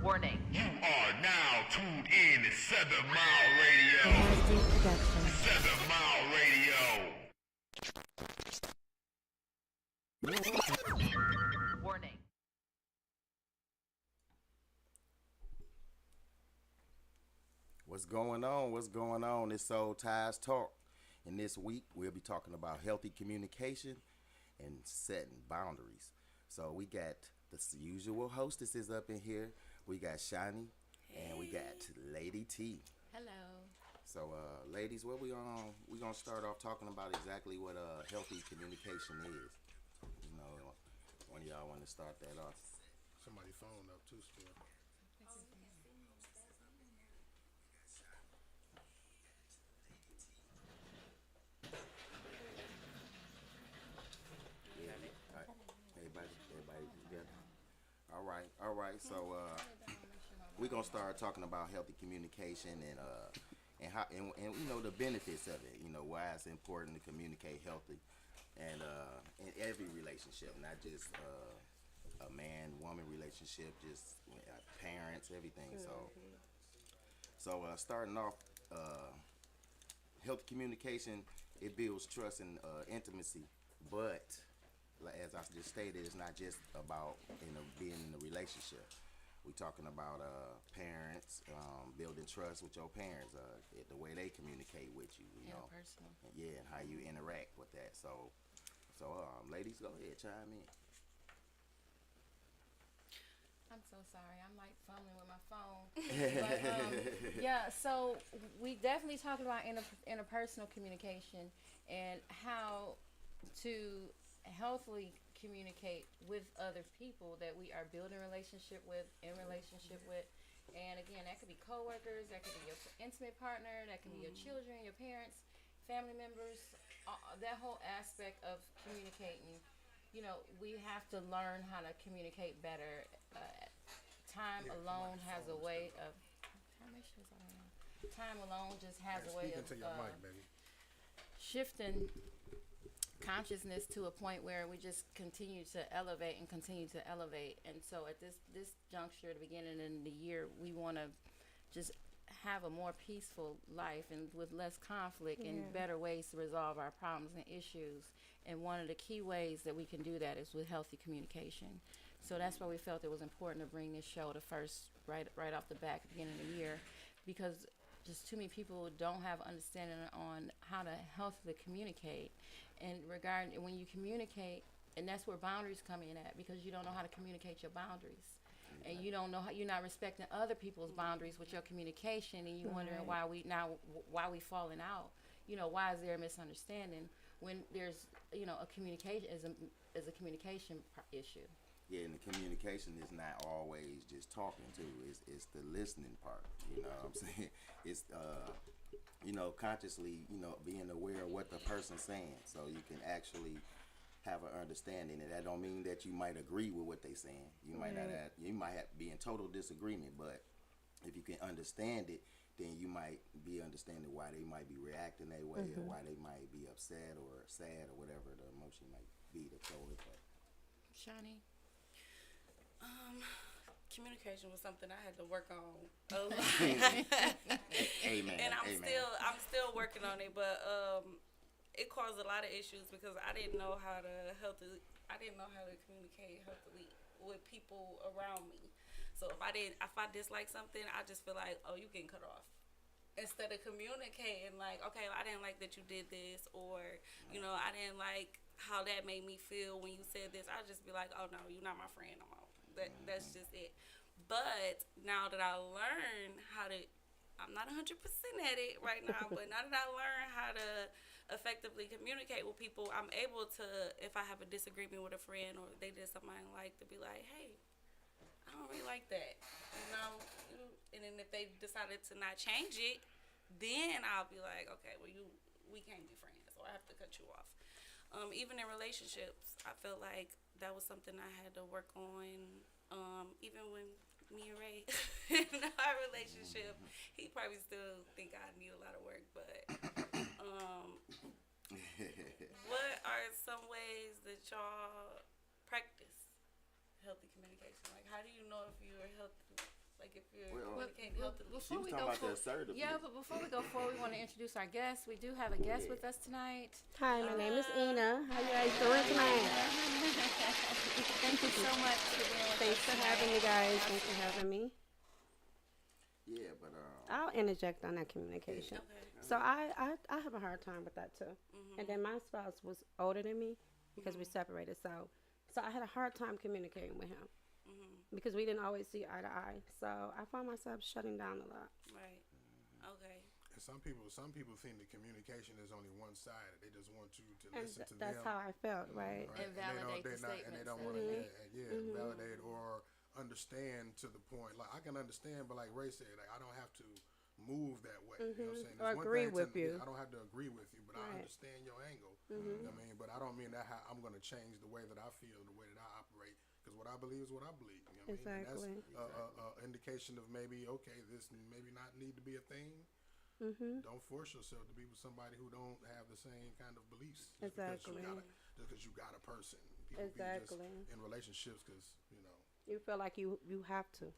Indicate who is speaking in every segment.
Speaker 1: Warning.
Speaker 2: You are now tuned in to 7 Mile Radio.
Speaker 3: ASD Production.
Speaker 2: 7 Mile Radio.
Speaker 1: Warning.
Speaker 4: What's going on? What's going on? It's Soul Ties Talk. And this week, we'll be talking about healthy communication and setting boundaries. So we got the usual hostesses up in here. We got Shawnnie, and we got Lady T.
Speaker 5: Hello.
Speaker 4: So, ladies, what we gonna start off talking about exactly what healthy communication is. You know, one of y'all want to start that off.
Speaker 6: Somebody phone up too still.
Speaker 4: Yeah. All right. Everybody together. All right. So we're gonna start talking about healthy communication and how and you know the benefits of it. You know why it's important to communicate healthy, and in every relationship, not just a man-woman relationship, just parents, everything. So starting off, healthy communication, it builds trust and intimacy, but as I just stated, it's not just about being in a relationship. We're talking about parents, building trust with your parents, the way they communicate with you, you know.
Speaker 5: Interpersonal.
Speaker 4: Yeah, and how you interact with that. So ladies, go ahead, chime in.
Speaker 5: I'm so sorry. I'm like fumbling with my phone. But, yeah, so we definitely talked about interpersonal communication and how to healthily communicate with other people that we are building relationship with, in relationship with. And again, that could be coworkers, that could be your intimate partner, that can be your children, your parents, family members, that whole aspect of communicating. You know, we have to learn how to communicate better. Time alone has a way of. Time alone just has a way of
Speaker 6: Speaking to your mic, baby.
Speaker 5: shifting consciousness to a point where we just continue to elevate. And so at this juncture, at the beginning of the year, we want to just have a more peaceful life and with less conflict and better ways to resolve our problems and issues. And one of the key ways that we can do that is with healthy communication. So that's why we felt it was important to bring this show to first, right off the bat, at the beginning of the year, because just too many people don't have understanding on how to healthily communicate. And when you communicate, and that's where boundaries come in at, because you don't know how to communicate your boundaries. And you don't know how, you're not respecting other people's boundaries with your communication, and you're wondering why we falling out. You know, why is there a misunderstanding when there's, you know, a communication is a communication issue.
Speaker 4: Yeah, and the communication is not always just talking too. It's the listening part. You know what I'm saying? It's you know, consciously, you know, being aware of what the person's saying, so you can actually have an understanding. And that don't mean that you might agree with what they're saying. You might not have, you might have be in total disagreement, but if you can understand it, then you might be understanding why they might be reacting that way, or why they might be upset or sad or whatever the emotion might be that's going with that.
Speaker 5: Shawnnie?
Speaker 7: Communication was something I had to work on a lot.
Speaker 4: Amen.
Speaker 7: And
Speaker 4: Amen.
Speaker 7: I'm still working on it, but it caused a lot of issues because I didn't know how to communicate healthily with people around me. So if I dislike something, I just feel like, oh, you getting cut off. Instead of communicating like, okay, I didn't like that you did this, or, you know, I didn't like how that made me feel when you said this, I'd just be like, oh no, you're not my friend no more. That's just it. But now that I learn how to, I'm not 100% at it right now, but now that I learn how to effectively communicate with people, I'm able to, if I have a disagreement with a friend or they did something I didn't like, to be like, hey, I don't really like that, you know. And then if they decided to not change it, then I'll be like, okay, well, we can't be friends, or I have to cut you off. Even in relationships, I felt like that was something I had to work on. Even when me and Ray in our relationship, he probably still think I need a lot of work. But what are some ways that y'all practice healthy communication? Like, how do you know if you're healthy? Like, if you're
Speaker 4: Well,
Speaker 7: communicating healthily?
Speaker 4: She was talking about the assertiveness.
Speaker 5: Yeah, but before we go forward, we want to introduce our guest. We do have a guest with us tonight.
Speaker 1: Hi, my name is Ina. How you guys doing tonight?
Speaker 5: Thank you so much for being with
Speaker 1: Thanks
Speaker 5: us
Speaker 1: for
Speaker 5: tonight.
Speaker 1: having me, guys. Thanks for having me.
Speaker 4: Yeah, but
Speaker 1: I'll interject on that communication.
Speaker 7: Okay.
Speaker 1: So I have a hard time with that too. And then my spouse was older than me because we separated. So I had a hard time communicating with him because we didn't always see eye to eye. So I found myself shutting down a lot.
Speaker 7: Right. Okay.
Speaker 6: And some people think that communication is only one sided. They just want you to
Speaker 1: And
Speaker 6: listen to
Speaker 1: that's
Speaker 6: them.
Speaker 1: how I felt, right?
Speaker 6: Right?
Speaker 5: And validate the
Speaker 6: And they don't
Speaker 5: statements.
Speaker 6: want to, validate or understand to the point. Like, I can understand, but like Ray said, like, I don't have to move that way. You know what I'm saying?
Speaker 1: Or
Speaker 6: It's one
Speaker 1: agree
Speaker 6: thing
Speaker 1: with you.
Speaker 6: I don't have to agree with you, but I
Speaker 1: Right.
Speaker 6: understand your angle. You know what I mean? But I don't mean that how I'm going to change the way that I feel, the way that I operate. Because what I believe is what I believe. You know what I mean?
Speaker 1: Exactly.
Speaker 6: And that's an indication of maybe, okay, this maybe not need to be a thing. Don't force yourself to be with somebody who don't have the same kind of beliefs. Just
Speaker 1: Exactly.
Speaker 6: because you got a person. People be
Speaker 1: Exactly.
Speaker 6: just in relationships because, you know,
Speaker 1: You feel like you have to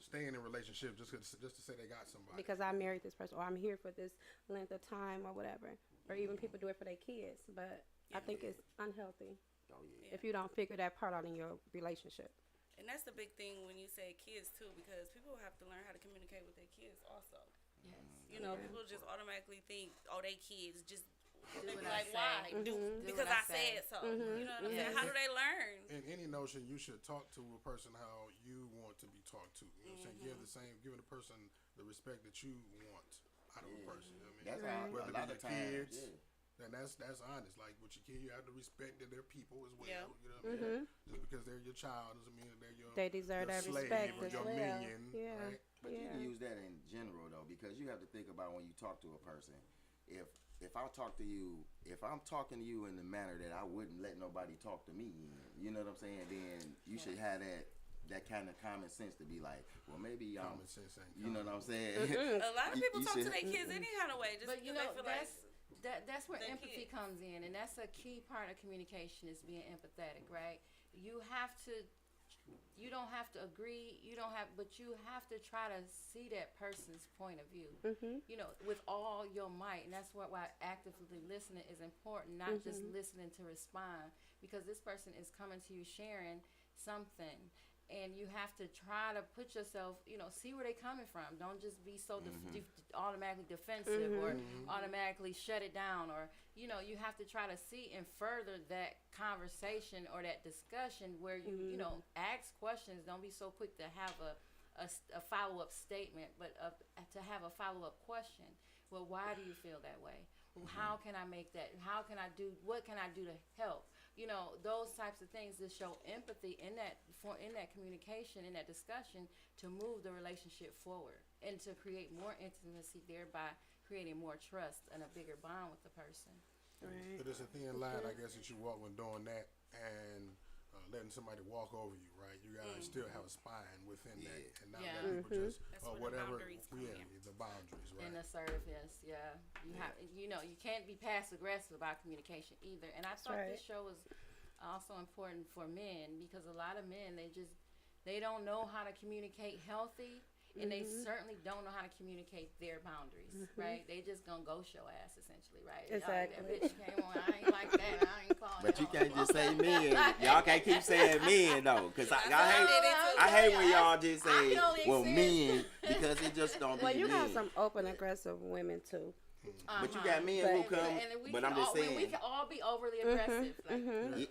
Speaker 6: staying in relationships just to say they got somebody.
Speaker 1: because I married this person or I'm here for this length of time or whatever. Or even people do it for their kids. But I think it's unhealthy
Speaker 4: oh yeah.
Speaker 1: if you don't figure that part out in your relationship.
Speaker 7: And that's the big thing when you say kids too, because people have to learn how to communicate with their kids also.
Speaker 5: Yes.
Speaker 7: You know, people just automatically think, oh, they kids just
Speaker 5: Do what
Speaker 7: like,
Speaker 5: I
Speaker 7: why?
Speaker 5: say.
Speaker 7: Do because
Speaker 5: what
Speaker 7: I
Speaker 5: say.
Speaker 7: said so. You know what I'm saying?
Speaker 5: Yes.
Speaker 7: How do they learn?
Speaker 6: In any notion, you should talk to a person how you want to be talked to. You know what I'm saying? Giving the person the respect that you want out of a person. You know what I mean?
Speaker 4: That's how
Speaker 6: Whether
Speaker 4: a lot
Speaker 6: they're
Speaker 4: of times.
Speaker 6: kids,
Speaker 4: Yeah.
Speaker 6: then that's honest. Like with your kid, you have to respect that they're people as well.
Speaker 7: Yeah.
Speaker 6: You know what I mean? Just because they're your child doesn't mean that they're your
Speaker 1: They deserve
Speaker 6: your
Speaker 1: that
Speaker 6: slave
Speaker 1: respect
Speaker 6: or
Speaker 1: as
Speaker 6: your
Speaker 1: well.
Speaker 6: minion.
Speaker 1: Yeah.
Speaker 6: Right?
Speaker 4: But you can use that in general though, because you have to think about when you talk to a person. If I talk to you, if I'm talking to you in the manner that I wouldn't let nobody talk to me in, you know what I'm saying? Then you should have that kind of common sense to be like, well, maybe
Speaker 6: Common sense ain't
Speaker 4: you know what I'm saying?
Speaker 7: A lot of
Speaker 4: You-
Speaker 7: people
Speaker 4: you
Speaker 7: talk to
Speaker 4: should-
Speaker 7: their kids any kind of way, just
Speaker 5: But you
Speaker 7: because
Speaker 5: know,
Speaker 7: they feel like
Speaker 5: that's where
Speaker 7: their
Speaker 5: empathy
Speaker 7: kid.
Speaker 5: comes in, and that's a key part of communication is being empathetic, right? You don't have to agree, but you have to try to see that person's point of view, you know, with all your might. And that's why actively listening is important, not just listening to respond, because this person is coming to you sharing something. And you have to try to put yourself, you know, see where they're coming from. Don't just be so automatically defensive or automatically shut it down. Or, you know, you have to try to see and further that conversation or that discussion where you know, ask questions. Don't be so quick to have a follow-up statement, but to have a follow-up question. Well, why do you feel that way? Well, how can I make that? What can I do to help? You know, those types of things that show empathy in that communication, in that discussion, to move the relationship forward and to create more intimacy, thereby creating more trust and a bigger bond with the person.
Speaker 1: Right.
Speaker 6: But it's a thin line, I guess, that you walk when doing that and letting somebody walk over you, right? You gotta still have a spine within that, and not
Speaker 5: Yeah.
Speaker 6: let people just
Speaker 7: That's where the
Speaker 6: whatever.
Speaker 7: boundaries come in.
Speaker 6: The boundaries, right?
Speaker 5: And assertiveness, yeah. You know, you can't be passive aggressive about communication either. And I thought this show was also important for men because a lot of men they don't know how to communicate healthy. And they certainly don't know how to communicate their boundaries, right? They just gonna ghost your ass, essentially, right?
Speaker 1: Exactly.
Speaker 5: That bitch came on. I ain't like that. I ain't calling.
Speaker 4: But you
Speaker 5: y'all.
Speaker 4: can't just say men. Y'all can't keep saying men though, cause I
Speaker 7: I
Speaker 4: hate when y'all just
Speaker 5: I
Speaker 4: say
Speaker 5: can only
Speaker 4: well
Speaker 5: experience-
Speaker 4: men because it just don't
Speaker 1: Well,
Speaker 4: be
Speaker 1: you
Speaker 4: men.
Speaker 1: have some open aggressive women too.
Speaker 4: But you got men who come. But I'm just saying.
Speaker 5: we can all be overly aggressive.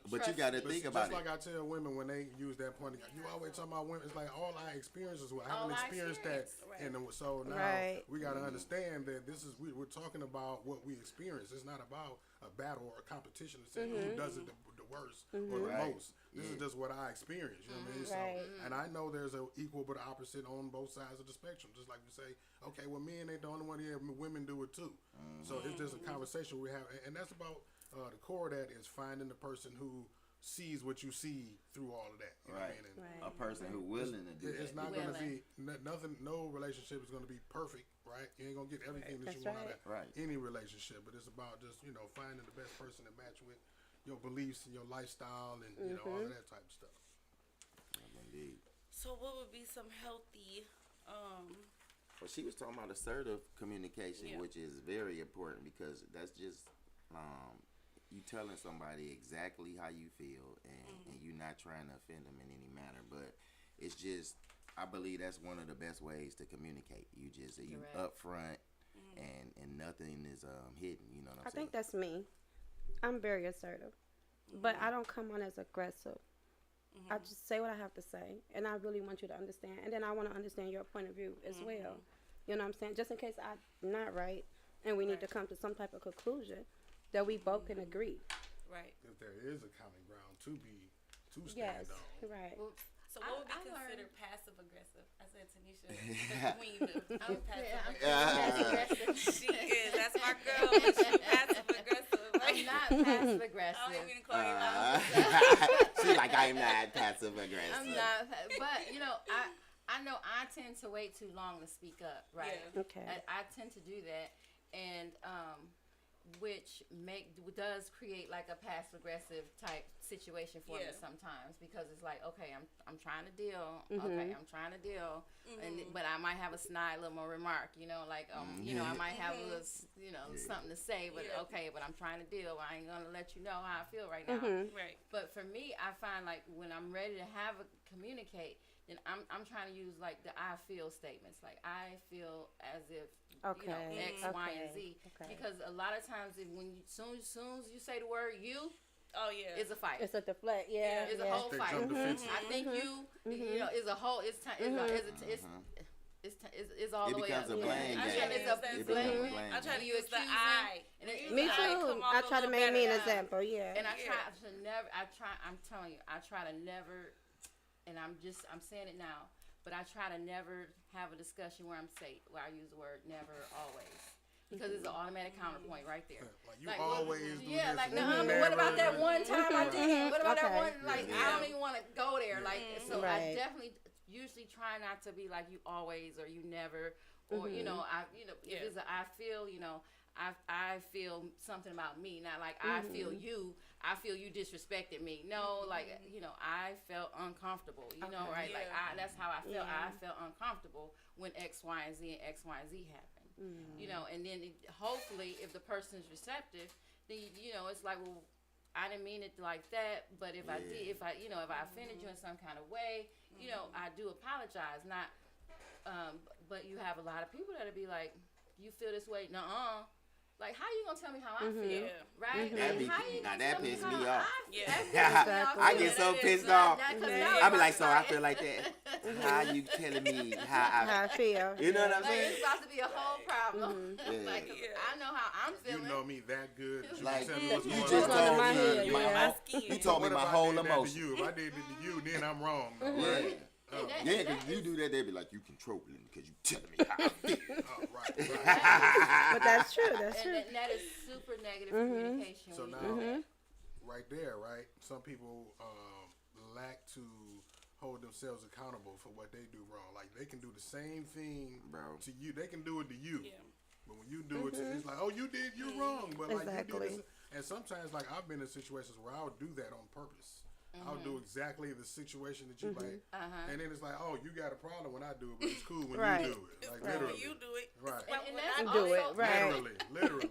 Speaker 4: But you got to
Speaker 6: But
Speaker 4: think
Speaker 6: just
Speaker 4: about it.
Speaker 6: like I tell women when they use that point, you always talking about women. It's like all our experiences. I haven't experienced that, and so now we got to understand that this is we're talking about what we experience. It's not about a battle or a competition to say who does it the worst or the
Speaker 4: Right.
Speaker 6: most. This is just what I experienced. You know what I mean?
Speaker 1: Right.
Speaker 6: So, and I know there's an equal but opposite on both sides of the spectrum. Just like we say, okay, well, men ain't the only one here. Women do it too. So it's just a conversation we have, and that's about the core of that is finding the person who sees what you see through all of that. You know what I
Speaker 4: Right.
Speaker 6: mean? And
Speaker 4: A person who willing to do
Speaker 6: it's
Speaker 4: that.
Speaker 6: not going to be nothing. No relationship is going to be perfect, right? You ain't going to get everything that you want out of
Speaker 4: Right.
Speaker 6: any relationship. But it's about just finding the best person to match with your beliefs and your lifestyle and you know all of that type of stuff.
Speaker 4: Indeed.
Speaker 7: So what would be some healthy
Speaker 4: Well, she was talking about assertive communication, which is very important because that's just you telling somebody exactly how you feel, and you're not trying to offend them in any manner. But it's just, I believe that's one of the best ways to communicate. You just you upfront, and nothing is hidden. You know what I'm saying?
Speaker 1: I think that's me. I'm very assertive, but I don't come on as aggressive. I just say what I have to say, and I really want you to understand. And then I want to understand your point of view as well. You know what I'm saying? Just in case I'm not right, and we need to come to some type of conclusion that we both can agree.
Speaker 7: Right.
Speaker 6: If there is a common ground to stand on.
Speaker 1: Right.
Speaker 5: Well,
Speaker 7: So what would be considered passive aggressive? I said Tanisha, the queen of
Speaker 5: I'm
Speaker 7: passive aggressive.
Speaker 5: aggressive.
Speaker 7: She is. That's my girl. But she passive aggressive.
Speaker 5: I'm not passive
Speaker 7: I
Speaker 5: aggressive.
Speaker 7: don't even call you
Speaker 4: She like, I'm not passive aggressive.
Speaker 5: I'm not, but you know, I know I tend to wait too long to speak up, right?
Speaker 7: Yeah.
Speaker 1: Okay.
Speaker 5: I tend to do that, and which does create like a passive aggressive type situation for me sometimes, because it's like, okay, I'm trying to deal, okay, I'm trying to deal, but I might have a snide little more remark, you know, like you know, I might have a little, you know, something to say, but okay, but I'm trying to deal. I ain't gonna let you know how I feel right now.
Speaker 7: Right.
Speaker 5: But for me, I find like when I'm ready to communicate, then I'm trying to use like the I feel statements, like I feel as if. You know, X, Y, and Z. Because a lot of times, when you soon as you say the word "you," it's a fight.
Speaker 1: It's a deflect. Yeah.
Speaker 5: It's a whole fight. I think you know, is a whole. It's all the way up.
Speaker 4: It becomes a blame game.
Speaker 5: It's a blame.
Speaker 7: I try to
Speaker 5: You
Speaker 7: use the
Speaker 5: accuse
Speaker 7: I.
Speaker 1: Me too. I try to make me an example. Yeah.
Speaker 5: And I try to never. I'm telling you, I try to never. And I'm saying it now. But I try to never have a discussion where I use the word never, always. Because it's an automatic counterpoint right there.
Speaker 6: Like you always do this.
Speaker 5: Yeah, like,
Speaker 6: never,
Speaker 5: what about that one time I did? What about that one? Like,
Speaker 4: Yeah.
Speaker 5: I don't even want to go there. Like, so I definitely usually try not to be like you always or you never. Or, if it's a I feel, I feel something about me. Not like I feel you disrespected me. No, like, I felt uncomfortable, right?
Speaker 7: Yeah.
Speaker 5: Like, that's how I felt. I felt uncomfortable when X, Y, and Z happened. And then hopefully if the person's receptive, then, it's like, well, I didn't mean it like that, but if I did, if I offended you in some kind of way, I do apologize. Not, but you have a lot of people that'll be like, you feel this way? Nuh-uh. Like, how you gonna tell me how I feel, right?
Speaker 4: That pissed me off.
Speaker 5: I
Speaker 4: get so pissed off. I be like, so I feel like that. How you telling me how I
Speaker 1: feel?
Speaker 4: You know what I'm
Speaker 5: Like,
Speaker 4: saying?
Speaker 5: it's about to be a whole problem. Like, I know how I'm feeling.
Speaker 6: You know me that good.
Speaker 4: Like,
Speaker 6: tell me what's
Speaker 4: you
Speaker 6: going
Speaker 4: just
Speaker 6: on.
Speaker 4: told
Speaker 1: my
Speaker 4: me
Speaker 1: head,
Speaker 4: you told me
Speaker 6: What
Speaker 4: my
Speaker 6: if I
Speaker 4: whole
Speaker 6: did that to
Speaker 4: emotion.
Speaker 6: you? If I did it to you, then I'm wrong. Right?
Speaker 4: Yeah, because you do that, they be like, you controlling because you telling me how I feel.
Speaker 6: Right.
Speaker 1: But that's true. That's true.
Speaker 5: And that is super negative communication.
Speaker 6: So now, right there, right? Some people lack to hold themselves accountable for what they do wrong. Like, they can do the same thing to you. They can do it to you. Yeah. But when you do it to, it's like, oh, you're wrong. But like, you did this. And sometimes, like, I've been in situations where I'll do that on purpose. I'll do exactly the situation that you like, and then it's like, oh, you got a problem when I do it, but it's cool when you do it. Like literally,
Speaker 7: when you do it,
Speaker 6: right?
Speaker 5: And that's
Speaker 1: do
Speaker 5: also,
Speaker 1: it, right?
Speaker 6: Literally.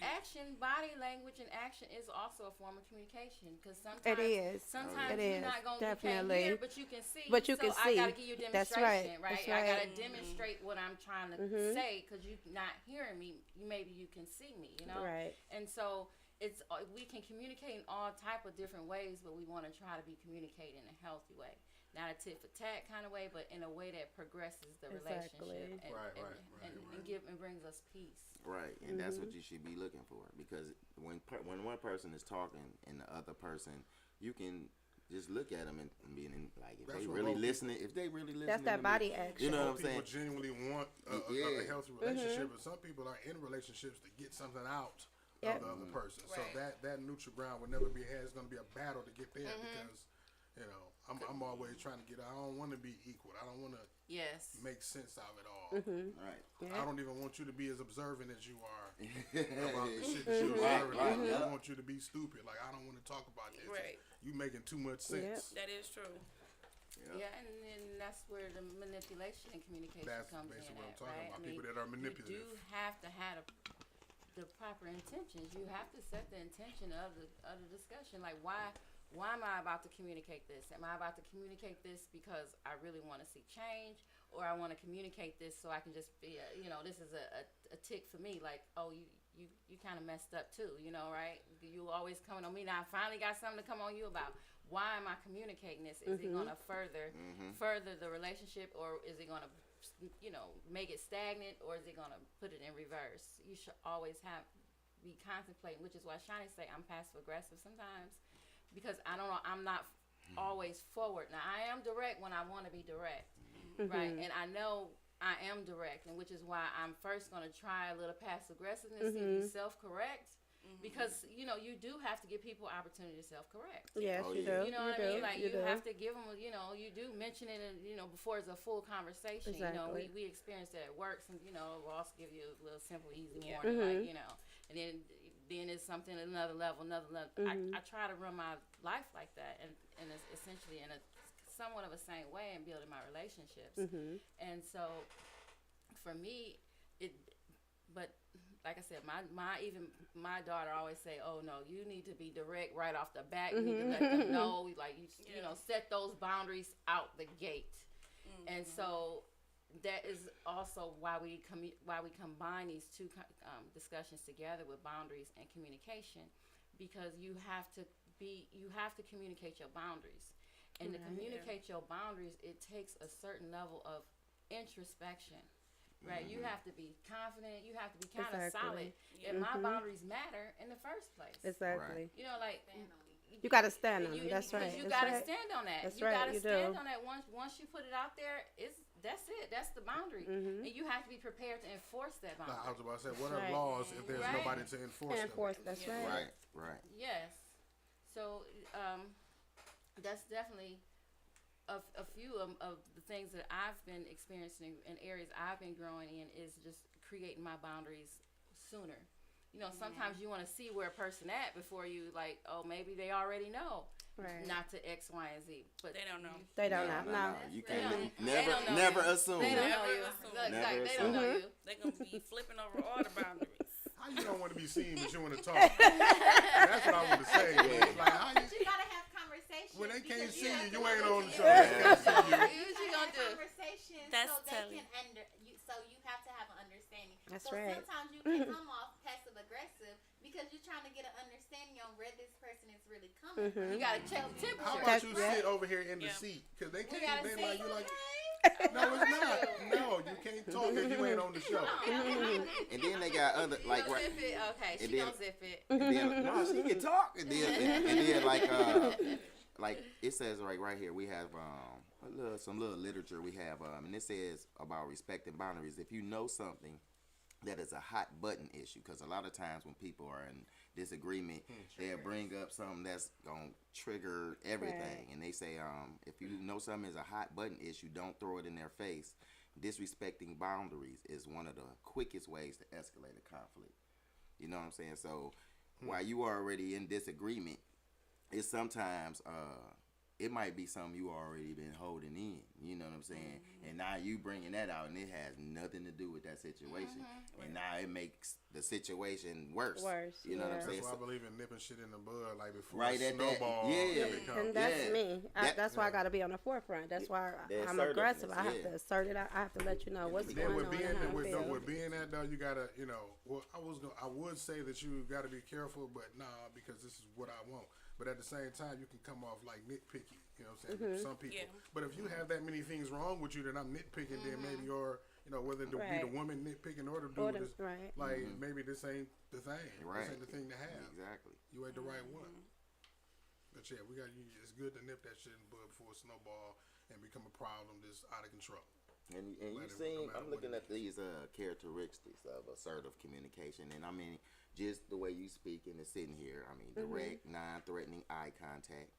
Speaker 5: Action, body language, and action is also a form of communication. Because sometimes
Speaker 1: it is.
Speaker 5: Sometimes
Speaker 1: it
Speaker 5: you're not going to
Speaker 1: definitely
Speaker 5: hear, but you can see.
Speaker 1: But you can
Speaker 5: I
Speaker 1: see.
Speaker 5: got to give you a
Speaker 1: That's
Speaker 5: demonstration,
Speaker 1: right.
Speaker 5: right? I got to demonstrate what I'm trying to say because you're not hearing me. Maybe you can see me,
Speaker 1: Right.
Speaker 5: And so. We can communicate in all type of different ways, but we want to try to be communicating in a healthy way, not a tit for tat kind of way, but in a way that progresses the relationship and brings us peace.
Speaker 4: Right, and that's what you should be looking for, because when one person is talking and the other person, you can just look at them and be like, if they really listening,
Speaker 1: that's that body action.
Speaker 4: You know what I'm saying?
Speaker 6: People genuinely want a healthy relationship, but some people are in relationships to get something out of the other person. So that neutral ground will never be had. It's going to be a battle to get there because You know, I'm always trying to get. I don't want to be equal. I don't want to
Speaker 5: Yes.
Speaker 6: make sense of it all.
Speaker 4: Right.
Speaker 6: I don't even want you to be as observant as you are about the shit that you're observing. I don't want you to be stupid. Like, I don't want to talk about this.
Speaker 7: Right.
Speaker 6: You making too much sense.
Speaker 7: That is true.
Speaker 5: Yeah, and then that's where the manipulation and communication
Speaker 6: That's
Speaker 5: comes in
Speaker 6: basically what I'm
Speaker 5: at,
Speaker 6: talking
Speaker 5: right?
Speaker 6: about.
Speaker 5: I mean,
Speaker 6: People that are manipulative.
Speaker 5: You do have to have the proper intentions. You have to set the intention of the discussion. Like, why am I about to communicate this? Am I about to communicate this because I really want to see change, or I want to communicate this so I can just be, this is a tick for me. Like, oh, you kind of messed up too, right? You always coming on me. Now I finally got something to come on you about. Why am I communicating this? Is it going to further the relationship, or is it going to, make it stagnant, or is it going to put it in reverse? You should always be contemplating, which is why Shawnnie say I'm passive aggressive sometimes, because I don't know, I'm not always forward. Now I am direct when I want to be direct, right? And I know I am direct, and which is why I'm first going to try a little passive aggressiveness, see if you self-correct. Because you do have to give people opportunity to self-correct.
Speaker 1: Yes, you do.
Speaker 5: You know what I mean? Like you
Speaker 1: do.
Speaker 5: have to give them. You do mention it, before it's a full conversation.
Speaker 1: Exactly.
Speaker 5: We experienced that at work. Some, we'll also give you a little simple, easy warning, and then it's something at another level. I try to run my life like that, and it's essentially in a somewhat of a same way in building my relationships. And so, for me, but. Like I said, my daughter always say, "Oh no, you need to be direct right off the bat. You need to let them know, like set those boundaries out the gate." And so that is also why we combine these two discussions together with boundaries and communication, because you have to communicate your boundaries, and to communicate your boundaries, it takes a certain level of introspection. Right, you have to be confident. You have to be kind of solid. And my boundaries matter in the first place.
Speaker 1: Exactly.
Speaker 5: Like
Speaker 1: you got to stand on it. That's right.
Speaker 5: You got to stand on that.
Speaker 1: That's
Speaker 5: you
Speaker 1: right.
Speaker 5: got to
Speaker 1: You
Speaker 5: stand
Speaker 1: do.
Speaker 5: on that. Once you put it out there, that's it. That's the boundary, and you have to be prepared to enforce that boundary.
Speaker 6: I was about to say, what are laws if there's nobody to enforce them?
Speaker 1: That's right.
Speaker 4: Right.
Speaker 5: Yes. So that's definitely a few of the things that I've been experiencing in areas I've been growing in is just creating my boundaries sooner. Sometimes you want to see where a person at before you maybe they already know not to X, Y, and Z, but
Speaker 7: they don't know.
Speaker 1: They don't know. No.
Speaker 4: You can't never assume.
Speaker 5: They don't know you. They don't know you.
Speaker 7: They're gonna be flipping over all the boundaries.
Speaker 6: How you don't want to be seen, but you want to talk? That's what I want to say. Like, how
Speaker 3: you gotta have conversations.
Speaker 6: When they can't see you ain't on the show.
Speaker 5: What you gonna do?
Speaker 3: Conversations
Speaker 7: That's
Speaker 3: so
Speaker 7: telling.
Speaker 3: they can so you have to have an understanding.
Speaker 1: That's
Speaker 3: so
Speaker 1: right.
Speaker 3: sometimes you can come off passive aggressive because you're trying to get an understanding on where this person is really coming from.
Speaker 5: You gotta check the temperature.
Speaker 6: How about you sit over here in the seat? Because they can't. They like you like. No, it's not. No, you can't talk if you ain't on the show.
Speaker 4: And then they got other like
Speaker 5: She gonna zip it. Okay, she gonna zip it.
Speaker 4: And then no, she can talk. And then like it says right here we have some little literature we have and it says about respecting boundaries. If you know something that is a hot button issue, because a lot of times when people are in disagreement, they'll bring up something that's gonna trigger everything, and they say if you know something is a hot button issue, don't throw it in their face. Disrespecting boundaries is one of the quickest ways to escalate a conflict. You know what I'm saying? So while you are already in disagreement, it's sometimes it might be something you already been holding in. You know what I'm saying? And now you bringing that out, and it has nothing to do with that situation. And now it makes the situation worse. You know what I'm saying?
Speaker 6: That's why I believe in nipping shit in the bud, like before
Speaker 4: Right
Speaker 6: it
Speaker 4: at that,
Speaker 6: snowball.
Speaker 1: And that's me. That's why I got to be on the forefront. That's why I'm aggressive. I have to assert it. I have to let you know what's going on.
Speaker 6: With being that though, you gotta, well, I would say that you gotta be careful, but nah, because this is what I want. But at the same time, you can come off like nitpicky. You know what I'm saying? Some people. Yeah. But if you have that many things wrong with you that I'm nitpicking, then maybe you're, whether it be the woman nitpicking or the dude, like maybe this ain't the thing. This ain't the thing to have.
Speaker 4: Exactly.
Speaker 6: You ain't the right one. But yeah, it's good to nip that shit in the bud before it snowball and become a problem that's out of control.
Speaker 4: And you seeing, I'm looking at these characteristics of assertive communication, and I mean, just the way you speaking and sitting here. I mean, direct, non-threatening eye contact,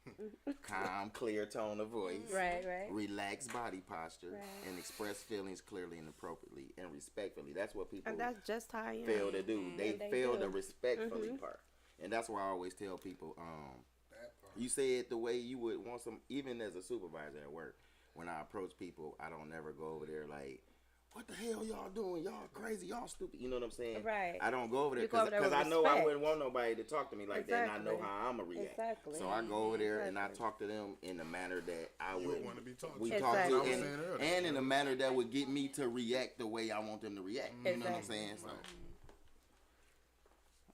Speaker 4: calm, clear tone of voice,
Speaker 1: right,
Speaker 4: relaxed body posture, and express feelings clearly and appropriately and respectfully. That's what people
Speaker 1: and that's just how I am.
Speaker 4: fail to do. They fail
Speaker 1: do.
Speaker 4: the respectfully part, and that's why I always tell people, you say it the way you would want some, even as a supervisor at work. When I approach people, I don't never go over there like, what the hell y'all doing? Y'all crazy, y'all stupid. You know what I'm saying?
Speaker 1: Right.
Speaker 4: I don't go over there
Speaker 1: because
Speaker 4: I know I wouldn't want nobody to talk to me like that, and I know how I'm going to react.
Speaker 1: Exactly.
Speaker 4: So I go over there and I talk to them in the manner that I would
Speaker 6: want to be talked to.
Speaker 4: We talk to, and in a manner that would get me to react the way I want them to react. You know what I'm saying? So.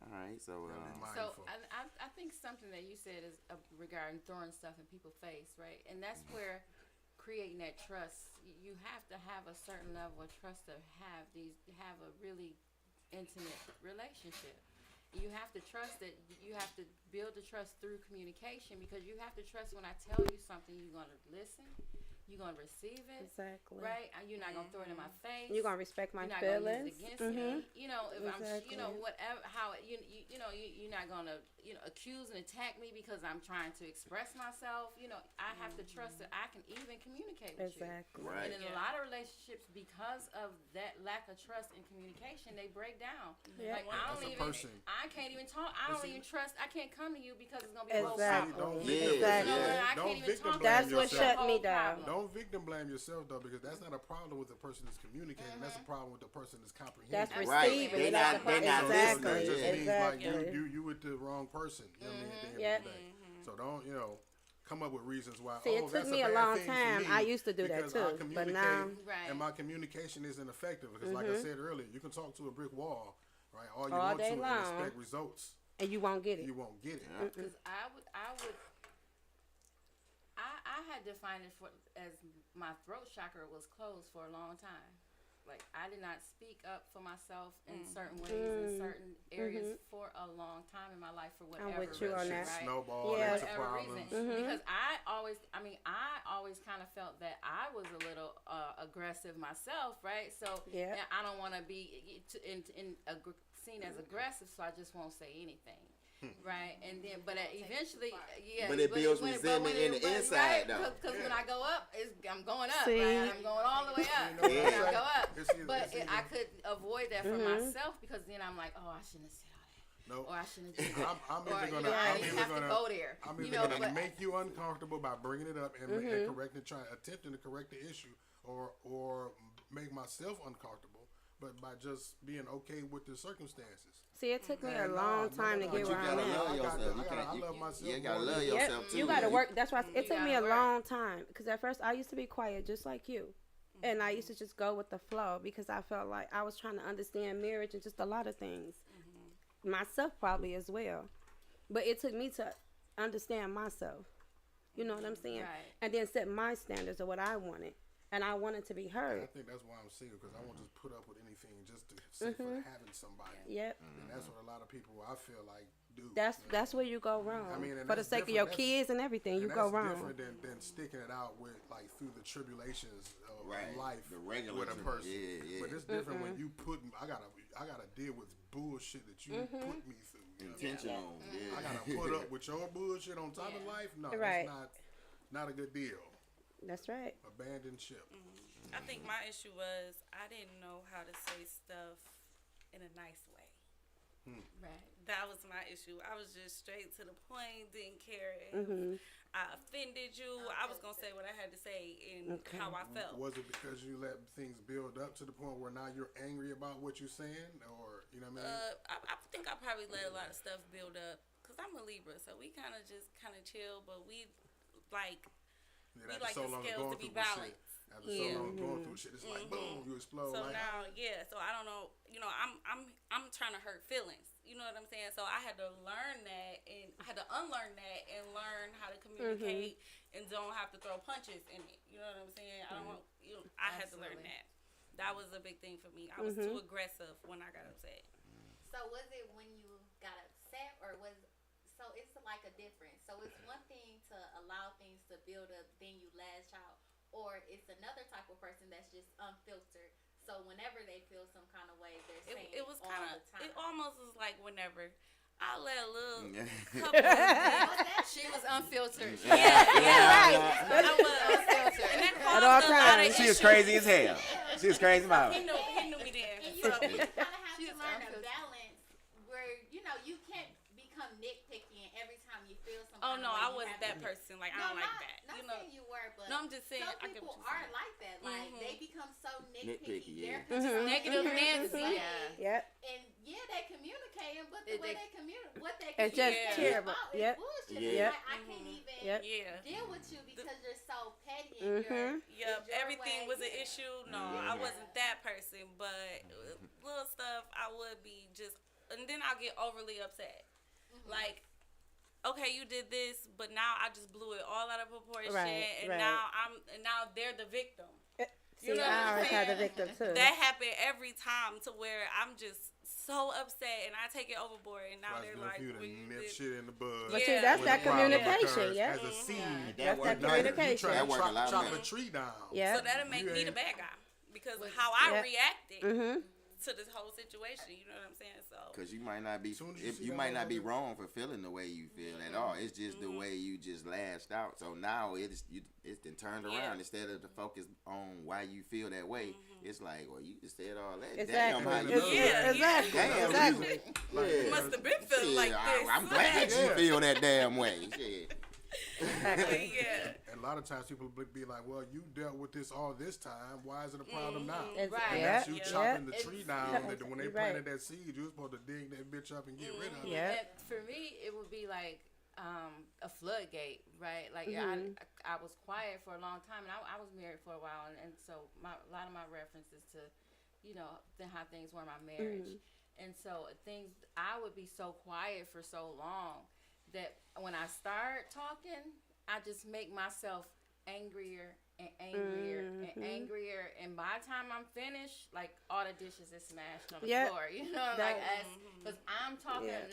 Speaker 4: All right, so
Speaker 5: I think something that you said is regarding throwing stuff in people's face, right? And that's where creating that trust. You have to have a certain level of trust to have a really intimate relationship. You have to trust that. You have to build the trust through communication, because you have to trust when I tell you something, you're gonna listen. You're gonna receive it,
Speaker 1: exactly.
Speaker 5: Right? You're not gonna throw it in my face.
Speaker 1: You're gonna respect my
Speaker 5: feelings.
Speaker 1: You're not gonna
Speaker 5: use it against me. You know, if
Speaker 1: exactly.
Speaker 5: I'm, whatever, how you're not gonna, accuse and attack me because I'm trying to express myself. I have to trust that I can even communicate with you.
Speaker 1: Exactly.
Speaker 4: Right.
Speaker 5: And in a lot of relationships, because of that lack of trust and communication, they break down.
Speaker 1: Yeah.
Speaker 5: Like I can't even talk. I don't even trust. I can't come to you because it's gonna be
Speaker 1: exactly.
Speaker 5: I can't even talk.
Speaker 1: That's what shut me down.
Speaker 6: Don't victim blame yourself though, because that's not a problem with the person that's communicating. That's a problem with the person that's comprehending.
Speaker 1: That's
Speaker 4: Right.
Speaker 1: receiving.
Speaker 4: They're not
Speaker 1: exactly.
Speaker 6: That just means
Speaker 1: exactly.
Speaker 6: like you with the wrong person. You know what I mean? At the end of the day. So don't come up with reasons why.
Speaker 1: See, it took me a long time. I used to do that too, but now,
Speaker 6: and my communication isn't effective because, like I said earlier, you can talk to a brick wall, right, all you
Speaker 1: all
Speaker 6: want
Speaker 1: day
Speaker 6: to
Speaker 1: long,
Speaker 6: and expect results,
Speaker 1: and you won't get it.
Speaker 6: You won't get it.
Speaker 5: Because I had defined it as my throat chakra was closed for a long time. Like, I did not speak up for myself in certain ways, in certain areas for a long time in my life for whatever
Speaker 1: I'm with you on that.
Speaker 5: Right?
Speaker 6: Snowball
Speaker 5: Yeah,
Speaker 6: into
Speaker 5: whatever
Speaker 6: problems.
Speaker 5: reason. Because I always kind of felt that I was a little aggressive myself, right? So I don't want to be seen as aggressive, so I just won't say anything. Right, and then, but eventually,
Speaker 4: But it builds resentment in the inside, though.
Speaker 5: Because when I go up, I'm going up.
Speaker 1: See?
Speaker 5: Right? I'm going all the way up. When I go up, but I could avoid that for myself, because then I'm like, oh, I shouldn't have said all that.
Speaker 6: Nope.
Speaker 5: Or I shouldn't have
Speaker 6: I'm
Speaker 5: done that.
Speaker 6: either gonna
Speaker 5: go there.
Speaker 6: I'm either gonna make you uncomfortable by bringing it up and attempting to correct the issue, or make myself uncomfortable, but by just being okay with the circumstances.
Speaker 1: See, it took me a long time to get where I'm at.
Speaker 6: I love myself.
Speaker 4: You gotta love yourself too.
Speaker 1: You gotta work. That's why it took me a long time, because at first I used to be quiet just like you, and I used to just go with the flow because I felt like I was trying to understand marriage and just a lot of things, myself probably as well. But it took me to understand myself. You know what I'm saying?
Speaker 5: Right.
Speaker 1: And then set my standards of what I wanted, and I wanted to be heard.
Speaker 6: I think that's why I'm single, because I won't just put up with anything just to say for having somebody.
Speaker 1: Yep.
Speaker 6: And that's what a lot of people, I feel like, do.
Speaker 1: That's where you go wrong.
Speaker 6: I mean,
Speaker 1: for the sake of your kids and everything, you go wrong.
Speaker 6: That's different than sticking it out with, like, through the tribulations of life
Speaker 4: the regular
Speaker 6: with a person.
Speaker 4: Yeah.
Speaker 6: But it's different when you I gotta deal with bullshit that you put me through.
Speaker 4: Intentional.
Speaker 6: I gotta put up with your bullshit on top of life. No,
Speaker 1: Right.
Speaker 6: that's not a good deal.
Speaker 1: That's right.
Speaker 6: Abandoned ship.
Speaker 7: I think my issue was I didn't know how to say stuff in a nice way.
Speaker 5: Right.
Speaker 7: That was my issue. I was just straight to the point, didn't care if I offended you. I was going to say what I had to say and how I felt.
Speaker 6: Was it because you let things build up to the point where now you're angry about what you're saying? Or, you know what I mean?
Speaker 7: I think I probably let a lot of stuff build up because I'm a Libra, so we kind of chill, but we like the scales to be balanced.
Speaker 6: After so long going through shit, it's like boom, you explode.
Speaker 7: So
Speaker 6: like,
Speaker 7: now, so I don't know. I'm trying to hurt feelings. You know what I'm saying? So I had to learn that, and I had to unlearn that, and learn how to communicate, and don't have to throw punches in it. You know what I'm saying? I don't. I had to learn that. That was a big thing for me. I was too aggressive when I got upset.
Speaker 3: So was it when you got upset, or so it's like a difference. So it's one thing to allow things to build up, then you lash out, or it's another type of person that's just unfiltered. So whenever they feel some kind of way, they're saying
Speaker 7: It was kind of.
Speaker 3: the time.
Speaker 7: It almost was like whenever I let a little couple.
Speaker 5: She was unfiltered.
Speaker 7: Yeah,
Speaker 1: right.
Speaker 7: I was unfiltered, and that
Speaker 1: At
Speaker 7: caused
Speaker 1: all
Speaker 7: a lot of
Speaker 1: times.
Speaker 4: She was
Speaker 7: issues.
Speaker 4: crazy as hell. She was crazy about
Speaker 7: He
Speaker 4: it.
Speaker 7: knew me then.
Speaker 3: And you
Speaker 7: So,
Speaker 3: kind of have
Speaker 5: She
Speaker 3: to
Speaker 5: was
Speaker 3: learn a
Speaker 5: unfiltered.
Speaker 3: balance where, you know, you can't become nitpicky and every time you feel some
Speaker 7: oh
Speaker 3: kind
Speaker 7: no,
Speaker 3: of way,
Speaker 7: I
Speaker 3: you
Speaker 7: wasn't
Speaker 3: have
Speaker 7: that
Speaker 3: to-
Speaker 7: person. Like I
Speaker 3: No,
Speaker 7: don't like
Speaker 3: not,
Speaker 7: that.
Speaker 3: not
Speaker 7: You know.
Speaker 3: saying you were, but
Speaker 7: No, I'm just saying.
Speaker 3: some
Speaker 7: I get
Speaker 3: people
Speaker 7: what you're
Speaker 3: are
Speaker 7: saying.
Speaker 3: like that. Like,
Speaker 7: Mhm.
Speaker 3: they become so
Speaker 4: Nitpicky,
Speaker 3: nitpicky.
Speaker 4: yeah.
Speaker 3: They're
Speaker 7: Negative Nancy.
Speaker 5: Yeah.
Speaker 1: Yep.
Speaker 3: And yeah, they communicating, but the
Speaker 5: It-
Speaker 3: way
Speaker 5: they-
Speaker 3: they communicate, what they
Speaker 1: It's just
Speaker 3: communicate
Speaker 1: terrible.
Speaker 3: about is
Speaker 1: Yep.
Speaker 3: bullshit.
Speaker 4: Yeah.
Speaker 3: It's
Speaker 1: Yep.
Speaker 3: like, I can't even
Speaker 1: Yep.
Speaker 7: Yeah.
Speaker 3: deal with you because you're so petty and
Speaker 1: Mhm.
Speaker 7: Yep,
Speaker 3: it's your
Speaker 7: everything
Speaker 3: way.
Speaker 7: was an issue. No, I wasn't that person, but little stuff I would be just, and then I'll get overly upset. Like, okay, you did this, but now I just blew it all out of proportion,
Speaker 1: Right,
Speaker 7: and
Speaker 1: right.
Speaker 7: now they're the victim.
Speaker 1: See,
Speaker 7: You know what
Speaker 1: I
Speaker 7: I'm
Speaker 1: always had the
Speaker 7: saying?
Speaker 1: victim too.
Speaker 7: That happened every time to where I'm just so upset and I take it overboard, and now they're like,
Speaker 6: you
Speaker 7: well, you
Speaker 6: nip
Speaker 7: did.
Speaker 6: shit in the bud.
Speaker 1: But
Speaker 7: Yeah.
Speaker 1: see, that's
Speaker 6: when
Speaker 1: that
Speaker 6: the problem
Speaker 1: communication,
Speaker 6: occurs
Speaker 1: yeah.
Speaker 6: As a seed.
Speaker 4: That
Speaker 1: That's
Speaker 4: worked.
Speaker 1: that
Speaker 6: Now, you
Speaker 1: communication.
Speaker 6: try
Speaker 4: That
Speaker 6: to
Speaker 4: work a lot
Speaker 6: chop
Speaker 4: better.
Speaker 6: a tree down.
Speaker 1: Yeah.
Speaker 7: So that'll make
Speaker 6: You
Speaker 7: me the
Speaker 6: ain't-
Speaker 7: bad guy because how I
Speaker 1: Yeah.
Speaker 7: reacted
Speaker 1: Mhm.
Speaker 7: to this whole situation. You know what I'm saying? So
Speaker 4: Cause you might not be,
Speaker 6: Soon as you
Speaker 4: if
Speaker 6: see
Speaker 4: you
Speaker 6: that
Speaker 4: might not be
Speaker 6: motherfucker-
Speaker 4: wrong for feeling the way you feel at all. It's just the way you just lashed out. So now it's been turned
Speaker 7: Yeah.
Speaker 4: around. Instead of the focus on why you feel that way, it's like, well, you just said all that.
Speaker 1: Exactly.
Speaker 4: Damn, how you
Speaker 1: It's-
Speaker 4: feel.
Speaker 7: Yeah,
Speaker 1: exactly.
Speaker 4: Damn,
Speaker 1: Exactly.
Speaker 4: Yeah.
Speaker 7: must have been feeling like
Speaker 4: Yeah,
Speaker 7: this.
Speaker 4: I'm glad you
Speaker 6: Yeah.
Speaker 4: feel that damn way. Shit.
Speaker 1: Exactly.
Speaker 7: Yeah.
Speaker 6: And a lot of times people be like, well, you dealt with this all this time. Why is it a problem now?
Speaker 1: It's-
Speaker 5: Right.
Speaker 6: And
Speaker 1: Yeah.
Speaker 6: that's you
Speaker 7: Yeah.
Speaker 6: chopping the
Speaker 5: It's-
Speaker 6: tree down. That when they
Speaker 1: You're right.
Speaker 6: planted that seed, you was supposed to dig that bitch up and get rid of it.
Speaker 1: Yeah.
Speaker 5: And for me, it would be like a floodgate, right? Like
Speaker 1: Mhm.
Speaker 5: I was quiet for a long time, and I was married for a while, and so a lot of my references to, how things were in my marriage, and so I would be so quiet for so long that when I start talking, I just make myself angrier and angrier and angrier, and by the time I'm finished, like all the dishes is smashed on the
Speaker 1: Yeah.
Speaker 5: floor,
Speaker 1: That-
Speaker 5: because I'm talking
Speaker 1: Yeah.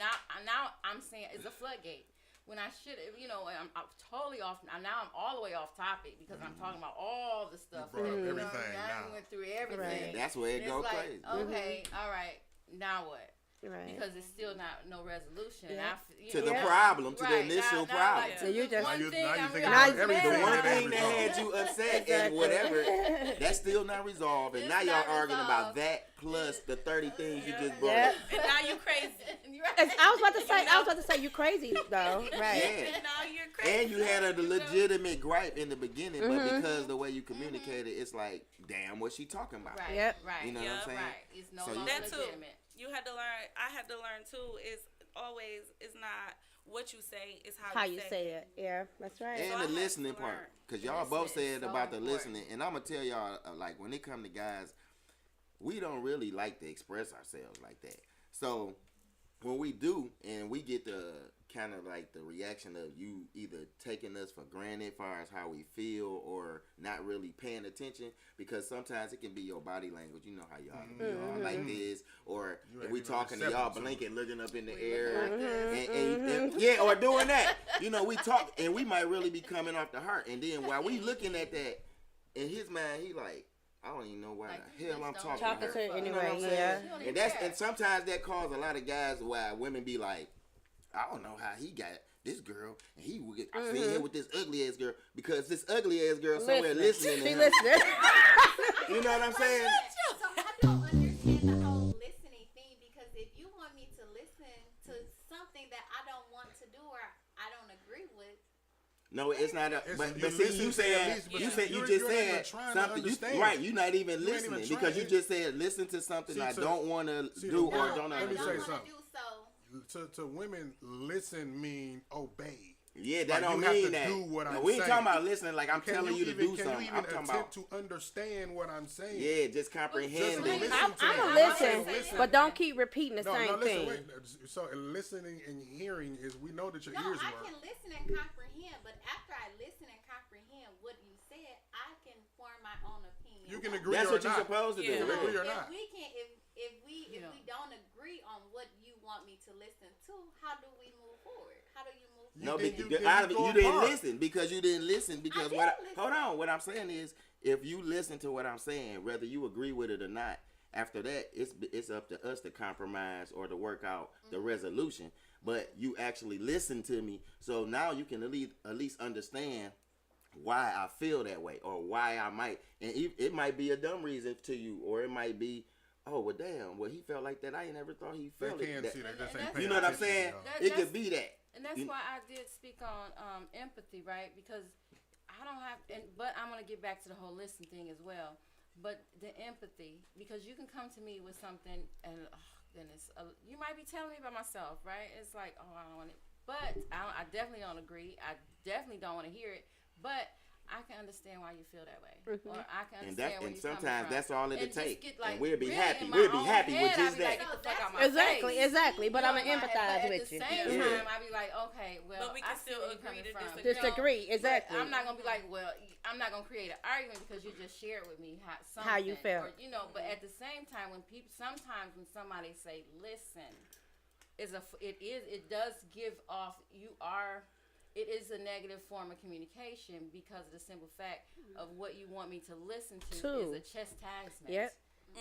Speaker 5: now I'm saying it's a floodgate when I should I'm totally off now. I'm all the way off topic because I'm talking about all the stuff.
Speaker 6: brought up
Speaker 5: that,
Speaker 6: everything
Speaker 5: I
Speaker 6: now.
Speaker 5: went through everything.
Speaker 1: Right.
Speaker 4: That's where it
Speaker 5: And
Speaker 4: go
Speaker 5: it's like,
Speaker 4: crazy.
Speaker 5: okay, all right, now what?
Speaker 1: Right.
Speaker 5: Because it's still no resolution.
Speaker 1: Yeah.
Speaker 4: To the
Speaker 1: Yeah.
Speaker 4: problem, to the
Speaker 5: Right,
Speaker 4: initial
Speaker 5: now,
Speaker 4: problem.
Speaker 5: like,
Speaker 1: So you just-
Speaker 6: Now
Speaker 5: one
Speaker 6: you
Speaker 5: thing
Speaker 6: now you
Speaker 5: I'm
Speaker 6: thinking
Speaker 1: Now
Speaker 6: about
Speaker 1: you-
Speaker 6: everything.
Speaker 4: The one
Speaker 6: that ain't
Speaker 4: thing that had
Speaker 6: resolved.
Speaker 4: you upset and
Speaker 1: Exactly.
Speaker 4: whatever, that's still not resolved. And
Speaker 5: It's
Speaker 4: now y'all
Speaker 5: not
Speaker 4: arguing about
Speaker 5: resolved.
Speaker 4: that plus the 30 things you just brought
Speaker 1: Yeah.
Speaker 4: up.
Speaker 7: And now you crazy.
Speaker 5: You're right.
Speaker 1: I was about to say you crazy though, right?
Speaker 4: Yeah.
Speaker 7: And now you're crazy.
Speaker 4: And you had a legitimate gripe in the beginning, but because the way you communicated, it's like, damn, what's she talking about?
Speaker 5: Right.
Speaker 1: Yep.
Speaker 5: Right.
Speaker 4: You know what I'm saying?
Speaker 5: Right. It's no
Speaker 4: So you-
Speaker 5: longer
Speaker 7: That too.
Speaker 5: legitimate.
Speaker 7: You had to learn. I had to learn too. Is always it's not what you say. It's
Speaker 1: How you say it? Yeah, that's right.
Speaker 4: And
Speaker 7: So I
Speaker 4: the
Speaker 7: had to
Speaker 4: listening
Speaker 7: learn.
Speaker 4: part, because y'all
Speaker 5: Listening
Speaker 4: both
Speaker 5: is
Speaker 4: said
Speaker 5: so
Speaker 4: about the
Speaker 5: important.
Speaker 4: listening, and I'm gonna tell y'all, like when it come to guys, we don't really like to express ourselves like that. So when we do, and we get the kind of like the reaction of you either taking us for granted as far as how we feel or not really paying attention, because sometimes it can be your body language. You know how y'all can be all like this, or
Speaker 6: You
Speaker 4: if
Speaker 6: ain't
Speaker 4: we
Speaker 6: even
Speaker 4: talking to y'all
Speaker 6: receptive to it.
Speaker 4: blinking, looking up in the
Speaker 5: We
Speaker 4: air,
Speaker 5: looking like
Speaker 4: and yeah, or doing that. You know, we talk and we might really be coming off the heart, and then while we looking at that, in his mind, he like, I don't even know why
Speaker 5: Like,
Speaker 4: the
Speaker 5: you
Speaker 4: hell I'm
Speaker 5: just
Speaker 4: talking
Speaker 5: don't
Speaker 4: to
Speaker 1: Talking
Speaker 4: her.
Speaker 1: to her
Speaker 4: You know what I'm
Speaker 1: anyway,
Speaker 4: saying?
Speaker 1: yeah.
Speaker 5: You don't
Speaker 4: And
Speaker 5: even
Speaker 4: that's
Speaker 5: care.
Speaker 4: and sometimes that causes a lot of guys why women be like, I don't know how he got this girl, and he would get I seen him with this ugly ass girl because this ugly ass girl somewhere listening to
Speaker 1: She
Speaker 4: him.
Speaker 1: listening.
Speaker 4: You know what I'm saying?
Speaker 3: So I don't understand the whole listening thing, because if you want me to listen to something that I don't want to do or I don't agree with,
Speaker 4: No, it's not.
Speaker 6: It's-
Speaker 4: But
Speaker 6: you
Speaker 4: see,
Speaker 6: listen
Speaker 4: you
Speaker 6: to at
Speaker 4: said
Speaker 6: least, but
Speaker 4: you said you
Speaker 6: you're-
Speaker 4: just
Speaker 6: you're not even
Speaker 4: said
Speaker 6: trying to
Speaker 4: something. You,
Speaker 6: understand.
Speaker 4: right? You're not even
Speaker 6: You ain't even
Speaker 4: listening because you
Speaker 6: trying.
Speaker 4: just said listen to something
Speaker 6: See,
Speaker 4: I
Speaker 6: to-
Speaker 4: don't want to
Speaker 6: see,
Speaker 4: do
Speaker 6: the
Speaker 4: or
Speaker 6: word-
Speaker 4: don't
Speaker 3: I
Speaker 6: let me
Speaker 3: don't
Speaker 6: say
Speaker 3: want
Speaker 6: something.
Speaker 3: to do so.
Speaker 6: To women, listen mean obey.
Speaker 4: Yeah, that
Speaker 6: Like,
Speaker 4: don't
Speaker 6: you have
Speaker 4: mean
Speaker 6: to
Speaker 4: that.
Speaker 6: do what
Speaker 4: No,
Speaker 6: I'm
Speaker 4: we ain't
Speaker 6: saying.
Speaker 4: talking about listening like I'm
Speaker 6: Can
Speaker 4: telling you to
Speaker 6: even,
Speaker 4: do
Speaker 6: can
Speaker 4: something.
Speaker 6: you
Speaker 4: I'm
Speaker 6: even
Speaker 4: talking about
Speaker 6: attempt to understand what I'm saying?
Speaker 4: yeah, just comprehend
Speaker 6: listen
Speaker 4: it.
Speaker 1: I'm
Speaker 6: to me.
Speaker 1: gonna
Speaker 6: I'm
Speaker 1: listen,
Speaker 6: saying
Speaker 1: but don't keep repeating the
Speaker 6: No,
Speaker 1: same
Speaker 6: listen,
Speaker 1: thing.
Speaker 6: wait. So listening and hearing is we know that your
Speaker 3: No,
Speaker 6: ears
Speaker 3: I
Speaker 6: work.
Speaker 3: can listen and comprehend, but after I listen and comprehend what you said, I can form my own opinion.
Speaker 6: You can agree
Speaker 4: That's
Speaker 6: or
Speaker 4: what you're
Speaker 6: not.
Speaker 4: supposed to
Speaker 7: Yeah.
Speaker 4: do.
Speaker 6: You agree or
Speaker 3: If
Speaker 6: not.
Speaker 3: we can, if we
Speaker 5: Yeah.
Speaker 3: don't agree on what you want me to listen to, how do we move forward? How how do you move?
Speaker 4: No,
Speaker 6: Then
Speaker 4: you,
Speaker 6: you
Speaker 4: didn't
Speaker 6: apart.
Speaker 4: listen because you didn't listen because
Speaker 3: did
Speaker 4: what?
Speaker 3: listen.
Speaker 4: Hold on, what I'm saying is if you listen to what I'm saying, whether you agree with it or not, after that it's up to us to compromise or to work out the resolution. But you actually listen to me, so now you can at least understand why I feel that way or why I might, and it might be a dumb reason to you, or it might be, oh well, damn, well he felt like that. I ain't never thought he
Speaker 6: They
Speaker 4: felt
Speaker 6: can
Speaker 4: it.
Speaker 6: see that. Just
Speaker 5: And
Speaker 6: ain't
Speaker 5: that's-
Speaker 4: You
Speaker 6: paying
Speaker 4: know what I'm
Speaker 6: attention,
Speaker 4: saying?
Speaker 6: you know.
Speaker 4: It could be that.
Speaker 5: And that's why I did speak on empathy, right? Because I don't have, but I'm gonna get back to the whole listen thing as well. But the empathy, because you can come to me with something, and goodness, you might be telling me about myself, right? It's like, oh, I don't want it, but I definitely don't agree. I definitely don't want to hear it, but I can understand why you feel that way, or I can understand where
Speaker 4: And
Speaker 5: you're
Speaker 4: sometimes
Speaker 5: coming from.
Speaker 4: that's all it'll
Speaker 5: And just
Speaker 4: take,
Speaker 5: get, like,
Speaker 4: and we'll be
Speaker 5: really
Speaker 4: happy.
Speaker 5: in my
Speaker 4: We'll be
Speaker 5: own
Speaker 4: happy with
Speaker 5: head, I'll
Speaker 4: just
Speaker 5: be like,
Speaker 4: that.
Speaker 5: get the fuck out my
Speaker 1: Exactly,
Speaker 5: face.
Speaker 1: exactly. But
Speaker 5: You
Speaker 1: I'm
Speaker 5: know,
Speaker 1: gonna empathize
Speaker 5: but
Speaker 1: with
Speaker 5: at
Speaker 1: you.
Speaker 5: the same
Speaker 4: Yeah.
Speaker 5: time, I'll be like, okay, well,
Speaker 7: But we can
Speaker 5: I see
Speaker 7: still
Speaker 5: where you're
Speaker 7: agree
Speaker 5: coming
Speaker 7: to
Speaker 5: from.
Speaker 7: disagree.
Speaker 1: Disagree, exactly.
Speaker 5: I'm not gonna be like, well, I'm not gonna create an argument because you just shared with me something,
Speaker 1: How you felt.
Speaker 5: or, you know. But at the same time, sometimes when somebody say listen, it does give off it is a negative form of communication because of the simple fact of what you want me to listen to is a chastisement.
Speaker 1: Yep.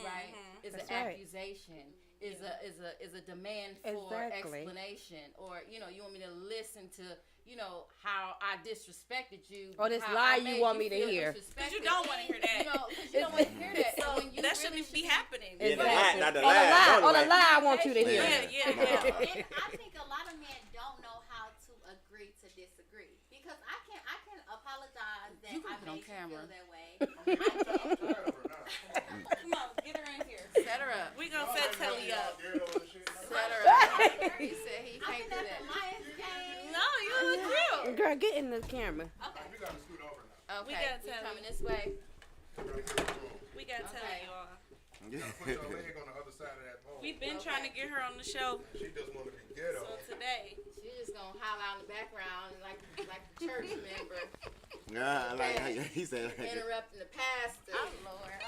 Speaker 5: Right? Is
Speaker 1: That's
Speaker 5: an
Speaker 1: right.
Speaker 5: accusation. Is a demand for
Speaker 1: Exactly.
Speaker 5: explanation, or you want me to listen to how I disrespected you,
Speaker 1: Or this
Speaker 5: how
Speaker 1: lie
Speaker 5: I
Speaker 1: you
Speaker 5: made
Speaker 1: want me to
Speaker 5: feel
Speaker 1: hear.
Speaker 7: Because you don't want to hear that.
Speaker 5: Because you don't want to hear that. So when you
Speaker 7: That
Speaker 5: really
Speaker 7: shouldn't be happening.
Speaker 4: Yeah, the
Speaker 1: Exactly.
Speaker 4: lie, not the
Speaker 1: Or the
Speaker 4: lie.
Speaker 1: lie,
Speaker 4: No,
Speaker 1: or the
Speaker 4: like-
Speaker 1: lie I want you to hear.
Speaker 7: Yeah.
Speaker 3: And I think a lot of men don't know how to agree to disagree because I can apologize that
Speaker 5: You can
Speaker 3: I
Speaker 5: get on
Speaker 3: made you
Speaker 5: camera.
Speaker 3: feel that way.
Speaker 7: Come on, get her in here.
Speaker 5: set her up.
Speaker 7: We gonna set Telly up.
Speaker 5: Set her up. He said he
Speaker 3: I've
Speaker 5: can't
Speaker 3: been
Speaker 5: do
Speaker 3: at the
Speaker 5: that.
Speaker 3: Lions game.
Speaker 7: No, you look cute.
Speaker 1: Girl, get in the camera.
Speaker 3: Okay.
Speaker 6: We gotta scoot over now.
Speaker 5: Okay,
Speaker 7: gotta
Speaker 5: we
Speaker 7: tell
Speaker 5: coming
Speaker 7: you.
Speaker 5: this way.
Speaker 7: We gotta tell
Speaker 5: Okay.
Speaker 7: you all.
Speaker 6: Put your leg on the other side of that pole.
Speaker 7: We've been trying to get her on the show.
Speaker 6: She just want to be ghetto.
Speaker 7: So today,
Speaker 5: She's just gonna holler out in the background like the church member
Speaker 4: Yeah, like he said.
Speaker 5: interrupting the pastor.
Speaker 3: Oh Lord.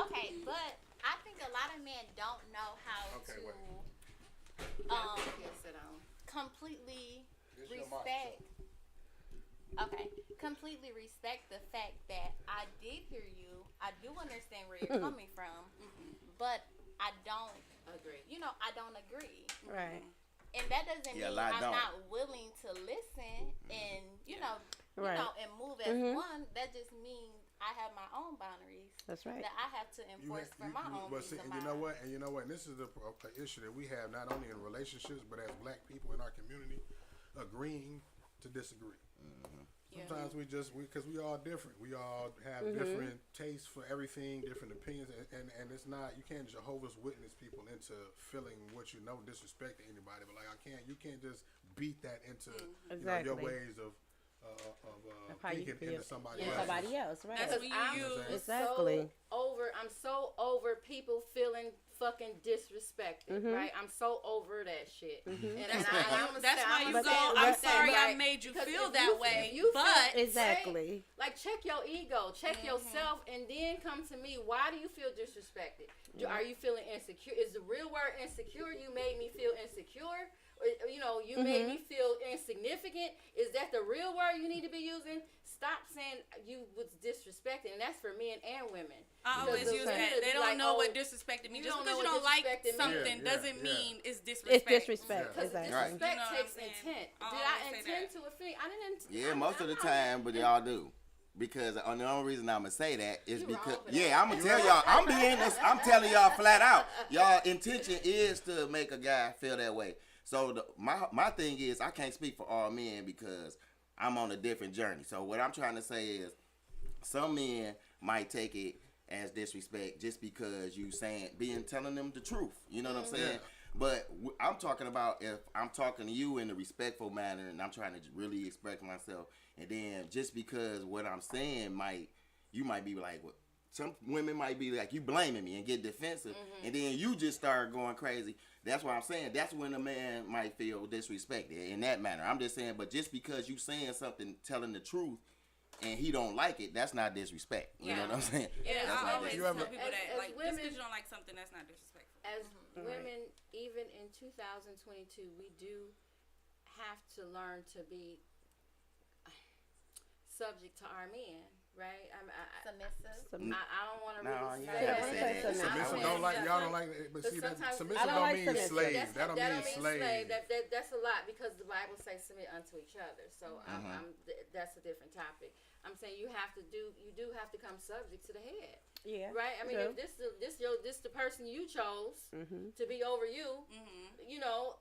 Speaker 3: Okay, but I think a lot of men don't know how
Speaker 6: Okay,
Speaker 3: to
Speaker 5: Yeah, sit down.
Speaker 3: completely
Speaker 6: This your mic,
Speaker 3: respect. Okay, completely respect the fact that I did hear you. I do understand where you're coming from, but I don't.
Speaker 5: Agree.
Speaker 3: I don't agree.
Speaker 1: Right.
Speaker 3: And that doesn't
Speaker 4: Yeah, a
Speaker 3: mean
Speaker 4: lot
Speaker 3: I'm
Speaker 4: don't.
Speaker 3: not willing to listen and
Speaker 1: Right.
Speaker 3: and move as one. That just means I have my own boundaries
Speaker 1: That's right.
Speaker 3: that I have to enforce for my own
Speaker 6: But
Speaker 3: peace
Speaker 6: see,
Speaker 3: of
Speaker 6: and
Speaker 3: mind.
Speaker 6: you know what? And you know what? And this is the issue that we have not only in relationships but as black people in our community, agreeing to disagree. Sometimes because we all different. We all have different tastes for everything, different opinions, and it's not, you can't Jehovah's Witness people into feeling what disrespecting anybody. But you can't just beat that into your
Speaker 1: Exactly.
Speaker 6: ways of
Speaker 1: how you
Speaker 6: thinking
Speaker 1: feel.
Speaker 6: into somebody
Speaker 1: Yeah,
Speaker 6: else.
Speaker 1: somebody else, right?
Speaker 7: that's when you
Speaker 5: I'm
Speaker 7: use.
Speaker 1: Exactly.
Speaker 5: I'm so over people feeling fucking disrespected, right? I'm so over that shit.
Speaker 7: That's why you
Speaker 1: But
Speaker 7: go.
Speaker 1: that-
Speaker 7: I'm
Speaker 1: but-
Speaker 7: sorry I
Speaker 5: right,
Speaker 7: made you
Speaker 5: because
Speaker 7: feel
Speaker 5: if
Speaker 7: that
Speaker 5: you-
Speaker 7: way,
Speaker 5: if you feel-
Speaker 7: but
Speaker 1: Exactly.
Speaker 5: Like, check your ego, check yourself, and then come to me. Why do you feel disrespected? Are you feeling insecure? Is the real word insecure? You made me feel insecure. Or, you made me feel insignificant. Is that the real word you need to be using? Stop saying you was disrespected, and that's for men and women.
Speaker 7: I always
Speaker 5: Because
Speaker 7: use
Speaker 5: the
Speaker 7: that.
Speaker 5: women
Speaker 7: They
Speaker 5: be
Speaker 7: don't
Speaker 5: like,
Speaker 7: know
Speaker 5: oh,
Speaker 7: what disrespected me.
Speaker 5: you
Speaker 7: Just
Speaker 5: don't
Speaker 7: because
Speaker 5: know
Speaker 7: you
Speaker 5: what
Speaker 7: don't like
Speaker 5: disrespected means.
Speaker 7: something
Speaker 6: Yeah,
Speaker 7: doesn't
Speaker 6: yeah.
Speaker 7: mean it's disrespect.
Speaker 1: It's disrespect.
Speaker 5: Because
Speaker 1: Exactly.
Speaker 5: disrespect
Speaker 7: You know what
Speaker 5: takes
Speaker 7: I'm saying?
Speaker 5: intent.
Speaker 7: I
Speaker 5: Did I
Speaker 7: always say
Speaker 5: intend
Speaker 7: that.
Speaker 5: to offend? I didn't.
Speaker 4: Yeah, most of the time, but y'all do. Because the only reason I'm gonna say that is
Speaker 5: You wrong
Speaker 4: because
Speaker 5: for that.
Speaker 4: I'm gonna tell y'all, I'm telling y'all flat out, y'all intention is to make a guy feel that way. So my thing is, I can't speak for all men because I'm on a different journey. So what I'm trying to say is, some men might take it as disrespect just because you telling them the truth. You know what I'm saying?
Speaker 6: Yeah.
Speaker 4: But I'm talking about if I'm talking to you in a respectful manner and I'm trying to really express myself, and then just because what I'm saying you might be like, well, some women might be like, you blaming me and get defensive, and then you just start going crazy. That's what I'm saying. That's when a man might feel disrespected in that manner. I'm just saying, but just because you saying something, telling the truth, and he don't like it, that's not disrespect. You know what I'm saying?
Speaker 7: Yeah,
Speaker 4: That's
Speaker 7: I
Speaker 4: not
Speaker 7: always
Speaker 4: disrespect.
Speaker 7: tell people
Speaker 5: As
Speaker 7: that. Like,
Speaker 5: women-
Speaker 7: just because you don't like something, that's not disrespectful.
Speaker 5: As women, even in 2022, we do have to learn to be subject to our men, right?
Speaker 3: Submissive.
Speaker 5: I don't want to
Speaker 4: No,
Speaker 5: really
Speaker 4: you
Speaker 5: say
Speaker 4: can't
Speaker 5: that.
Speaker 4: say that.
Speaker 6: Submissive don't like y'all don't like it, but see that
Speaker 5: sometimes-
Speaker 6: submissive
Speaker 1: I don't
Speaker 6: don't
Speaker 1: like
Speaker 6: mean
Speaker 1: submissive.
Speaker 6: slave. That don't mean slave.
Speaker 5: That's a lot because the Bible says submit unto each other. So that's a different topic. I'm saying you do have to come subject to the head.
Speaker 1: Yeah.
Speaker 5: Right. I mean, if this the person you chose to be over you, you know,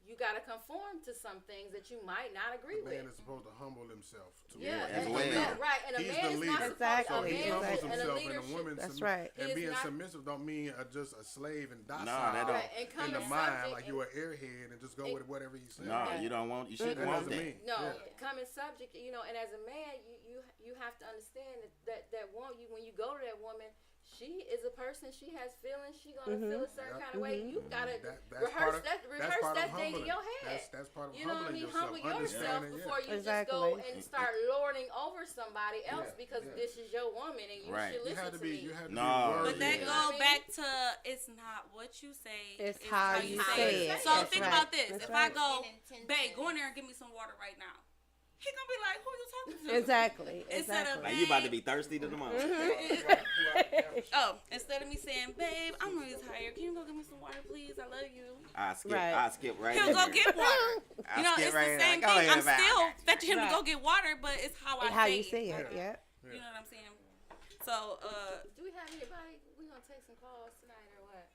Speaker 5: you gotta conform to some things that you might not agree
Speaker 6: The
Speaker 5: with.
Speaker 6: man is supposed to humble himself.
Speaker 4: as well.
Speaker 5: Right. And a
Speaker 6: He's
Speaker 5: man
Speaker 6: the
Speaker 5: is
Speaker 6: leader.
Speaker 5: not
Speaker 6: So
Speaker 1: Exactly.
Speaker 6: he humbles
Speaker 5: and a
Speaker 6: himself, and
Speaker 5: leadership.
Speaker 6: a woman.
Speaker 1: That's right.
Speaker 6: And
Speaker 5: He is
Speaker 6: being
Speaker 5: not-
Speaker 6: submissive don't mean just a slave and docile.
Speaker 4: No, that don't.
Speaker 5: Right, and
Speaker 6: in
Speaker 5: coming
Speaker 6: the mind,
Speaker 5: subject
Speaker 6: like you're an airhead and just go with whatever he says.
Speaker 4: No, you don't want. You shouldn't
Speaker 6: That
Speaker 4: want
Speaker 6: doesn't
Speaker 4: that.
Speaker 6: mean.
Speaker 5: No,
Speaker 6: Yeah.
Speaker 5: coming subject, you know, and as a man, you have to understand that woman, when you go to that woman, she is a person. She has feelings. She gonna feel a certain kind of way. You gotta rehearse that thing in your head.
Speaker 6: That's part of
Speaker 5: You know what I
Speaker 6: humbling
Speaker 5: mean?
Speaker 6: yourself.
Speaker 5: Humble yourself
Speaker 6: Understanding,
Speaker 5: before you
Speaker 1: Exactly.
Speaker 5: just go and start lording over somebody else because this is your woman and you
Speaker 4: Right.
Speaker 5: should
Speaker 6: You
Speaker 5: listen
Speaker 6: have to
Speaker 5: to
Speaker 6: be.
Speaker 5: me.
Speaker 6: You have to
Speaker 4: No.
Speaker 6: be worthy.
Speaker 7: But that
Speaker 5: You know
Speaker 7: go
Speaker 5: what I mean?
Speaker 7: back to it's not what you say,
Speaker 1: It's how you say it.
Speaker 7: So
Speaker 1: That's
Speaker 7: think
Speaker 1: right.
Speaker 7: about this.
Speaker 1: That's
Speaker 7: If
Speaker 1: right.
Speaker 7: I go,
Speaker 3: Intention.
Speaker 7: babe, go in there and give me some water right now. He gonna be like, who you talking to?
Speaker 1: Exactly.
Speaker 7: Instead of,
Speaker 4: Like you about to be thirsty to the moment.
Speaker 7: Instead of me saying, babe, I'm really tired. Can you go get me some water, please? I love you.
Speaker 4: I skip.
Speaker 1: Right.
Speaker 4: I skip right.
Speaker 7: He'll
Speaker 4: in
Speaker 7: go
Speaker 4: there.
Speaker 7: get water.
Speaker 4: I
Speaker 7: You know,
Speaker 4: skip
Speaker 7: it's
Speaker 4: right
Speaker 7: the
Speaker 4: in
Speaker 7: same
Speaker 4: there. Go
Speaker 7: thing.
Speaker 4: ahead,
Speaker 7: I'm
Speaker 4: Val.
Speaker 7: still fetching him to
Speaker 1: Right.
Speaker 7: go get water, but it's how I
Speaker 1: How
Speaker 7: say
Speaker 1: you
Speaker 7: it.
Speaker 1: see it. Yep.
Speaker 7: You know what I'm saying? So,
Speaker 5: Do we have anybody? We gonna take some calls tonight or what?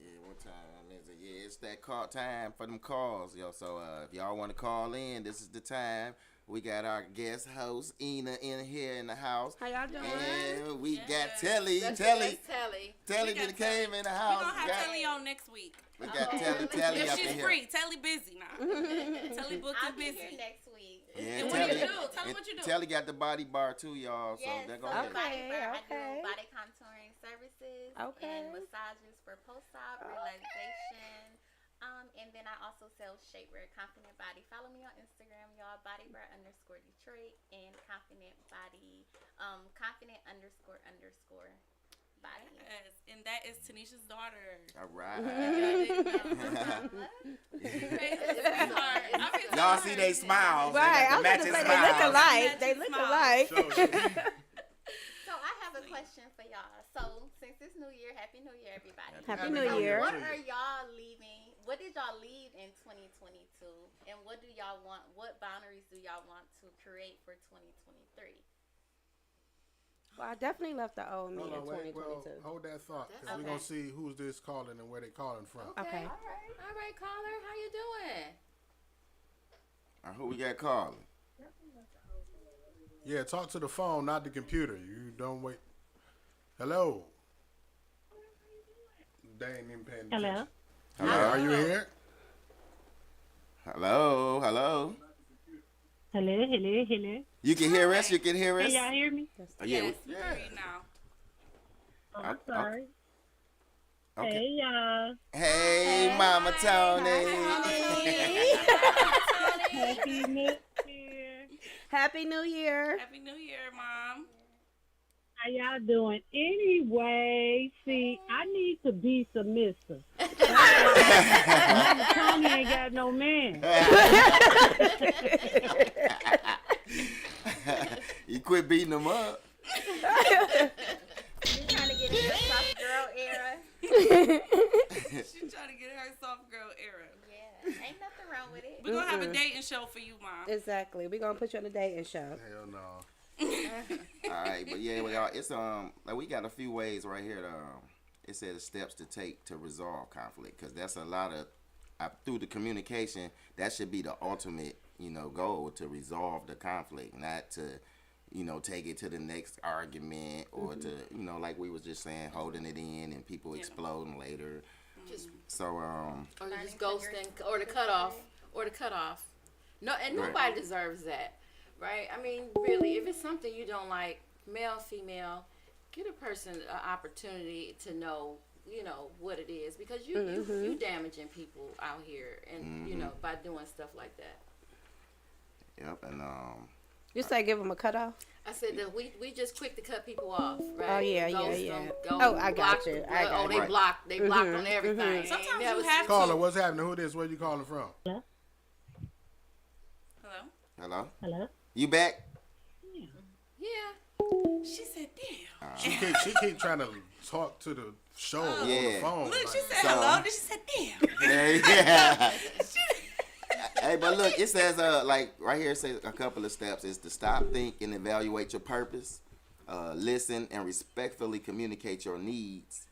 Speaker 4: Yeah, what time is it? Yeah, it's that call time for them calls, yo. So if y'all want to call in, this is the time. We got our guest host Ina in here in the house,
Speaker 1: How y'all doing?
Speaker 4: and we got Telly.
Speaker 5: That's
Speaker 4: Telly
Speaker 7: We got
Speaker 4: just came in the
Speaker 7: we're
Speaker 4: house.
Speaker 7: going to have
Speaker 4: Got-
Speaker 7: Telly on next week.
Speaker 4: we got Telly
Speaker 7: If
Speaker 4: up
Speaker 7: she's
Speaker 4: in here.
Speaker 7: free. Telly busy now. Telly booked
Speaker 3: I'll
Speaker 7: and
Speaker 3: be
Speaker 7: busy.
Speaker 3: here next week.
Speaker 4: Yeah,
Speaker 7: And what do you do? Tell 'em
Speaker 4: and
Speaker 7: what you do.
Speaker 4: Telly got the body bar too, y'all. So
Speaker 3: Yes,
Speaker 4: they're
Speaker 3: so
Speaker 4: gonna.
Speaker 3: body bar,
Speaker 1: Okay.
Speaker 3: I do body contouring services and massages for post-op relaxation. And then I also sell shapewear, Confident Body. Follow me on Instagram, y'all, bodybar_Detroit and Confident Body, Confident__body.
Speaker 7: Yes, and that is Tanisha's daughter.
Speaker 4: All right. Y'all see they smiles.
Speaker 1: Right. I
Speaker 4: They got
Speaker 1: was
Speaker 4: the
Speaker 1: gonna say
Speaker 4: matching
Speaker 1: they look
Speaker 4: smiles.
Speaker 1: alike. They look alike.
Speaker 3: So I have a question for y'all. So since it's New Year, Happy New Year, everybody.
Speaker 1: Happy
Speaker 6: Happy
Speaker 1: New
Speaker 6: New
Speaker 1: Year.
Speaker 3: What are y'all leaving? What did y'all leave in 2022? And what do y'all want? What boundaries do y'all want to create for 2023?
Speaker 1: Well, I definitely left the old me
Speaker 6: Hold
Speaker 1: in
Speaker 6: on, wait. Well,
Speaker 1: 2022.
Speaker 6: hold that thought, because
Speaker 5: Okay.
Speaker 6: we're gonna see who's this calling and where they calling from.
Speaker 1: Okay.
Speaker 5: All right, caller, how you doing?
Speaker 4: Who we got calling?
Speaker 6: Yeah, talk to the phone, not the computer. You don't wait. Hello. They ain't even paying attention.
Speaker 8: Hello.
Speaker 6: Hello. Are you here?
Speaker 4: Hello. Hello.
Speaker 8: Hello, hello, hello.
Speaker 4: You can hear us. You can hear us.
Speaker 8: Can y'all hear me?
Speaker 4: Oh, yeah.
Speaker 7: Yes, we hear you now.
Speaker 8: Oh, I'm
Speaker 4: Okay.
Speaker 8: sorry.
Speaker 4: Okay.
Speaker 8: Hey, y'all.
Speaker 4: Hey, Mama Tony.
Speaker 8: Happy New Year.
Speaker 1: Happy New Year.
Speaker 7: Happy New Year, Mom.
Speaker 8: How y'all doing? Anyway, see, I need to be submissive. Mama Tony ain't got no man.
Speaker 4: You quit beating them up.
Speaker 3: You trying to get in the soft girl era?
Speaker 7: She's trying to get her soft girl era.
Speaker 3: Yeah, ain't nothing wrong with it.
Speaker 7: We're going to have a dating show for you, Mom.
Speaker 1: Exactly. We're going to put you on a dating show.
Speaker 6: Hell no.
Speaker 4: All right, but yeah, well, y'all, it's like we got a few ways right here. It says steps to take to resolve conflict, because that's a lot of through the communication. That should be the ultimate, goal, to resolve the conflict, not to, take it to the next argument or to, like we was just saying, holding it in and people exploding later. So
Speaker 5: Or just ghosting, or the cutoff. No, and nobody deserves that, right? I mean, really, if it's something you don't like, male, female, give a person an opportunity to know, what it is, because you damaging people out here, and by doing stuff like that.
Speaker 4: Yep, and
Speaker 1: You say give them a cutoff?
Speaker 5: I said that we just quick to cut people off, right?
Speaker 1: Oh yeah,
Speaker 5: Ghost
Speaker 1: yeah.
Speaker 5: them,
Speaker 1: Oh, I got you.
Speaker 5: They blocked. They blocked on everything.
Speaker 7: Sometimes
Speaker 5: you
Speaker 7: you have
Speaker 6: Caller,
Speaker 7: to.
Speaker 6: what's happening? Who this? Where you calling from?
Speaker 7: Hello.
Speaker 8: Hello?
Speaker 4: You back?
Speaker 5: Yeah.
Speaker 7: She said, "Damn."
Speaker 6: She keep trying to talk to the show on the phone.
Speaker 7: Look, she said
Speaker 4: So-
Speaker 7: hello. Then she said, "Damn."
Speaker 4: Yeah. Hey, but look, it says like right here it says a couple of steps is to stop, think, and evaluate your purpose. Listen and respectfully communicate your needs.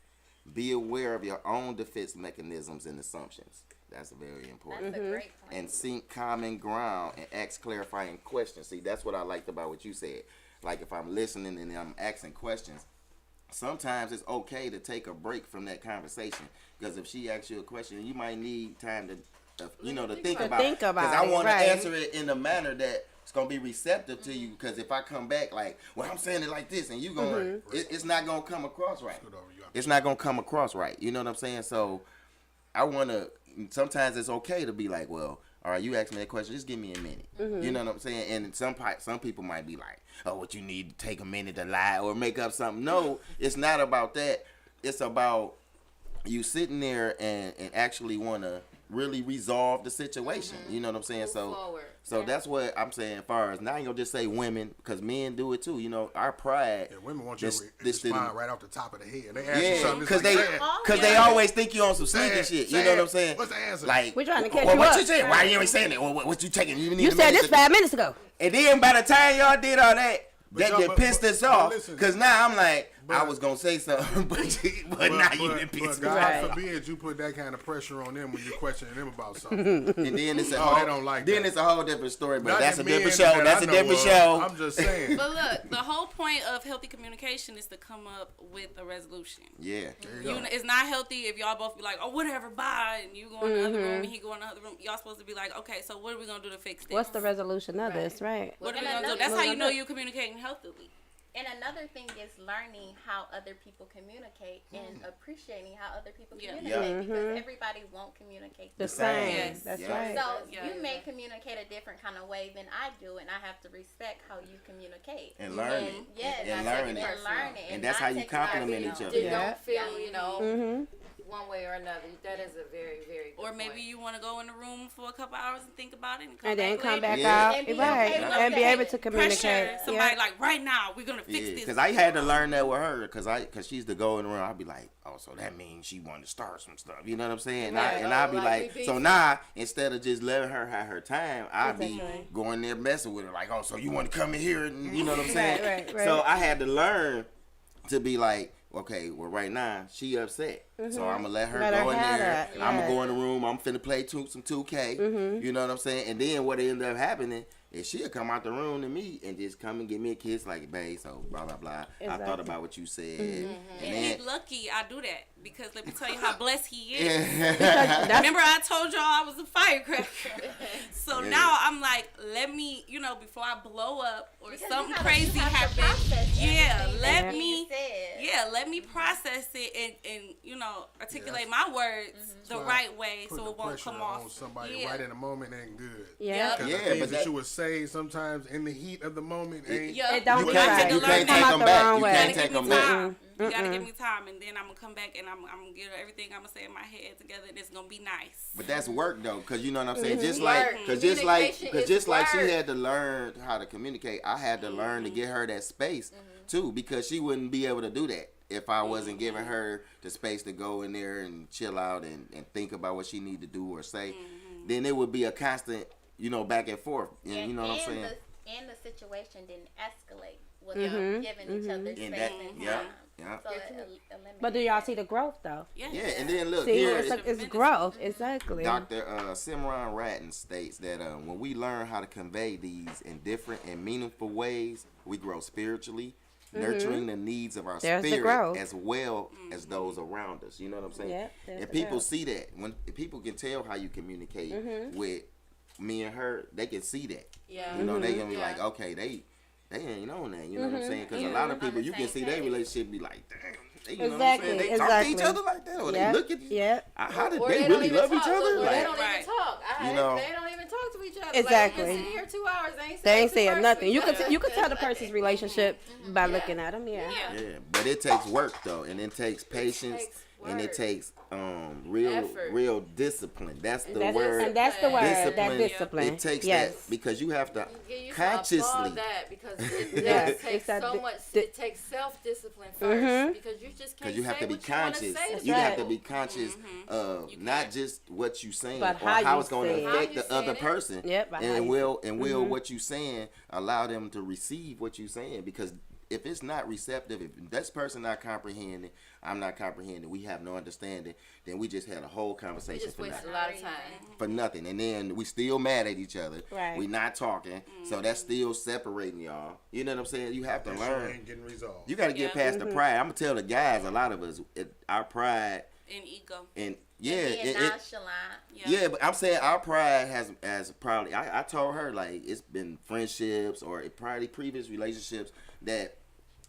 Speaker 4: Be aware of your own defense mechanisms and assumptions. That's very important.
Speaker 3: That's a great point.
Speaker 4: And seek common ground and ask clarifying questions. See, that's what I liked about what you said. Like if I'm listening and I'm asking questions, sometimes it's okay to take a break from that conversation, because if she asks you a question, you might need time to, to think about it. Because I want to answer it in a manner that it's gonna be receptive to you. Because if I come back like, well, I'm saying it like this, and you going, it's not gonna come across right. It's not gonna come across right. You know what I'm saying? So I want to. Sometimes it's okay to be like, well, all right, you asked me that question, just give me a minute. You know what I'm saying? And some people might be like, oh, what you need to take a minute to lie or make up something. No, it's not about that. It's about you sitting there and actually want to really resolve the situation. You know what I'm saying? So that's what I'm saying. As far as now, I ain't gonna just say women, because men do it too. You know, our pride.
Speaker 6: Yeah, women want you to respond right off the top of the head. They ask you something,
Speaker 4: because they always think you on some sneaky shit. You know what I'm saying?
Speaker 6: What's the answer?
Speaker 4: Like,
Speaker 1: we're trying to catch you
Speaker 4: what
Speaker 1: up.
Speaker 4: you saying? Why you ain't saying that? What you taking?
Speaker 1: You said this 5 minutes ago.
Speaker 4: And then by the time y'all did all that, that pissed us off.
Speaker 6: listen,
Speaker 4: Because now I'm like, I was going to say something, but now you been pissed me off.
Speaker 6: God forbid you put that kind of pressure on them when you're questioning them about something.
Speaker 4: And then it's
Speaker 6: they don't like that.
Speaker 4: It's a whole different story, but
Speaker 6: Not
Speaker 4: that's
Speaker 6: the
Speaker 4: a different
Speaker 6: men
Speaker 4: show.
Speaker 6: that
Speaker 4: That's
Speaker 6: I
Speaker 4: a
Speaker 6: know
Speaker 4: different
Speaker 6: of.
Speaker 4: show.
Speaker 6: I'm just saying.
Speaker 7: But look, the whole point of healthy communication is to come up with a resolution.
Speaker 4: Yeah.
Speaker 7: It's not healthy if y'all both be like, oh, whatever, bye, and you go in the other room and he go in the other room. Y'all supposed to be like, okay, so what are we gonna do to fix this?
Speaker 1: What's the resolution of this, right?
Speaker 7: What are we gonna do? That's how you know you're communicating healthily.
Speaker 3: And another thing is learning how other people communicate and appreciating how other people communicate, because everybody won't communicate
Speaker 1: the same.
Speaker 7: Yes.
Speaker 1: That's right.
Speaker 3: So you may communicate a different kind of way than I do, and I have to respect how you communicate.
Speaker 4: And learn it.
Speaker 3: Yes,
Speaker 4: and learn it.
Speaker 3: And
Speaker 4: that's how you compliment each other.
Speaker 5: You don't feel, one way or another. That is a very, very good
Speaker 7: Or maybe
Speaker 5: point.
Speaker 7: you want to go in the room for a couple hours and think about it
Speaker 1: and then come back
Speaker 3: later.
Speaker 1: out,
Speaker 3: And be
Speaker 1: right?
Speaker 3: okay with
Speaker 1: And be
Speaker 3: that.
Speaker 1: able to communicate.
Speaker 7: Pressure somebody like right now we're gonna fix this.
Speaker 4: Because I had to learn that with her, because she's the go in the room. I'd be like, oh, so that means she wanted to start some stuff. You know what I'm saying? And I'd be like, so now instead of just letting her have her time, I'd be going there messing with her, like, oh, so you want to come in here, and you know what I'm saying?
Speaker 1: Right.
Speaker 4: So I had to learn to be like, okay, well, right now she upset, so I'm gonna let her go in there. I'm gonna go in the room. I'm finna play some 2K. You know what I'm saying? And then what ended up happening is she'll come out the room to me and just come and give me a kiss, like, babe, so blah blah blah.
Speaker 1: Exactly.
Speaker 4: I thought about what you said.
Speaker 7: And he's lucky I do that, because let me tell you how blessed he is.
Speaker 1: That's
Speaker 7: Remember I told y'all I was a firecracker. So now I'm like, let me, before I blow up or
Speaker 3: Because
Speaker 7: something
Speaker 3: you
Speaker 7: crazy
Speaker 3: have to
Speaker 7: happens.
Speaker 3: process
Speaker 7: Let
Speaker 3: everything
Speaker 7: me
Speaker 3: that you
Speaker 7: let me process it and articulate my words the right way, so it won't come off.
Speaker 6: On somebody right in the moment ain't good.
Speaker 1: Yeah.
Speaker 6: Because the things that you would say sometimes in the heat of the moment ain't.
Speaker 1: It don't
Speaker 4: You
Speaker 1: be right.
Speaker 4: can't take
Speaker 1: come out
Speaker 4: them
Speaker 1: the
Speaker 4: back.
Speaker 1: wrong
Speaker 4: You
Speaker 1: way.
Speaker 4: can't take them back.
Speaker 7: You gotta give me time, and then I'm gonna come back and I'm gonna get everything I'm gonna say in my head together, and it's gonna be nice.
Speaker 4: But that's work though, because you know what I'm saying. Just
Speaker 5: Communication
Speaker 4: like
Speaker 5: is
Speaker 4: she
Speaker 5: work.
Speaker 4: had to learn how to communicate, I had to learn to get her that space too, because she wouldn't be able to do that if I wasn't giving her the space to go in there and chill out and think about what she need to do or say. Then it would be a constant, back and forth. And you know what I'm saying?
Speaker 3: And the situation didn't escalate without giving each other space and time.
Speaker 4: Yeah.
Speaker 3: So
Speaker 1: But do y'all see the growth though?
Speaker 7: Yeah.
Speaker 4: And then look
Speaker 1: See,
Speaker 4: here.
Speaker 1: it's growth, exactly.
Speaker 4: Dr. Simran Rattan states that when we learn how to convey these in different and meaningful ways, we grow spiritually, nurturing the needs of our spirit as well as those around us. You know what I'm saying? And people see that. When people can tell how you communicate with me and her, they can see that.
Speaker 5: Yeah.
Speaker 4: You know, they can be like, okay, they ain't on that. You know what I'm saying? Because a lot of people, you can see their relationship be like, damn. You know what I'm saying? They talk to each other like that, or they look at you.
Speaker 1: Yeah.
Speaker 4: How did they really love each other?
Speaker 5: Or
Speaker 4: Like,
Speaker 5: they don't even talk.
Speaker 4: You know,
Speaker 5: they don't even talk to each other.
Speaker 1: Exactly.
Speaker 5: Like, you been sitting here 2 hours.
Speaker 1: They ain't saying nothing. You can tell the person's relationship by looking at them. Yeah.
Speaker 4: But it takes work though, and it takes patience, and it takes real discipline. That's the word.
Speaker 1: And that's the word.
Speaker 4: Discipline.
Speaker 1: That discipline.
Speaker 4: It takes that because you have to consciously.
Speaker 5: That because it takes so much. It takes self-discipline first because you just can't.
Speaker 4: Because you have to be conscious. You have to be conscious of not just what you saying,
Speaker 1: but
Speaker 4: or how it's going to affect the other person.
Speaker 1: Yep.
Speaker 4: And will what you saying allow them to receive what you saying? Because if it's not receptive, if this person not comprehending, I'm not comprehending, we have no understanding, then we just had a whole conversation
Speaker 5: just
Speaker 4: for
Speaker 5: waste
Speaker 4: nothing.
Speaker 5: a lot of time.
Speaker 4: For nothing. And then we still mad at each other.
Speaker 1: Right.
Speaker 4: We not talking. So that's still separating y'all. You know what I'm saying? You have to learn.
Speaker 6: Ain't getting resolved.
Speaker 4: You got to get past the pride. I'm going to tell the guys, a lot of us, our pride.
Speaker 7: And ego.
Speaker 4: And
Speaker 3: nonchalant.
Speaker 4: But I'm saying our pride has probably, I told her, like, it's been friendships or probably previous relationships that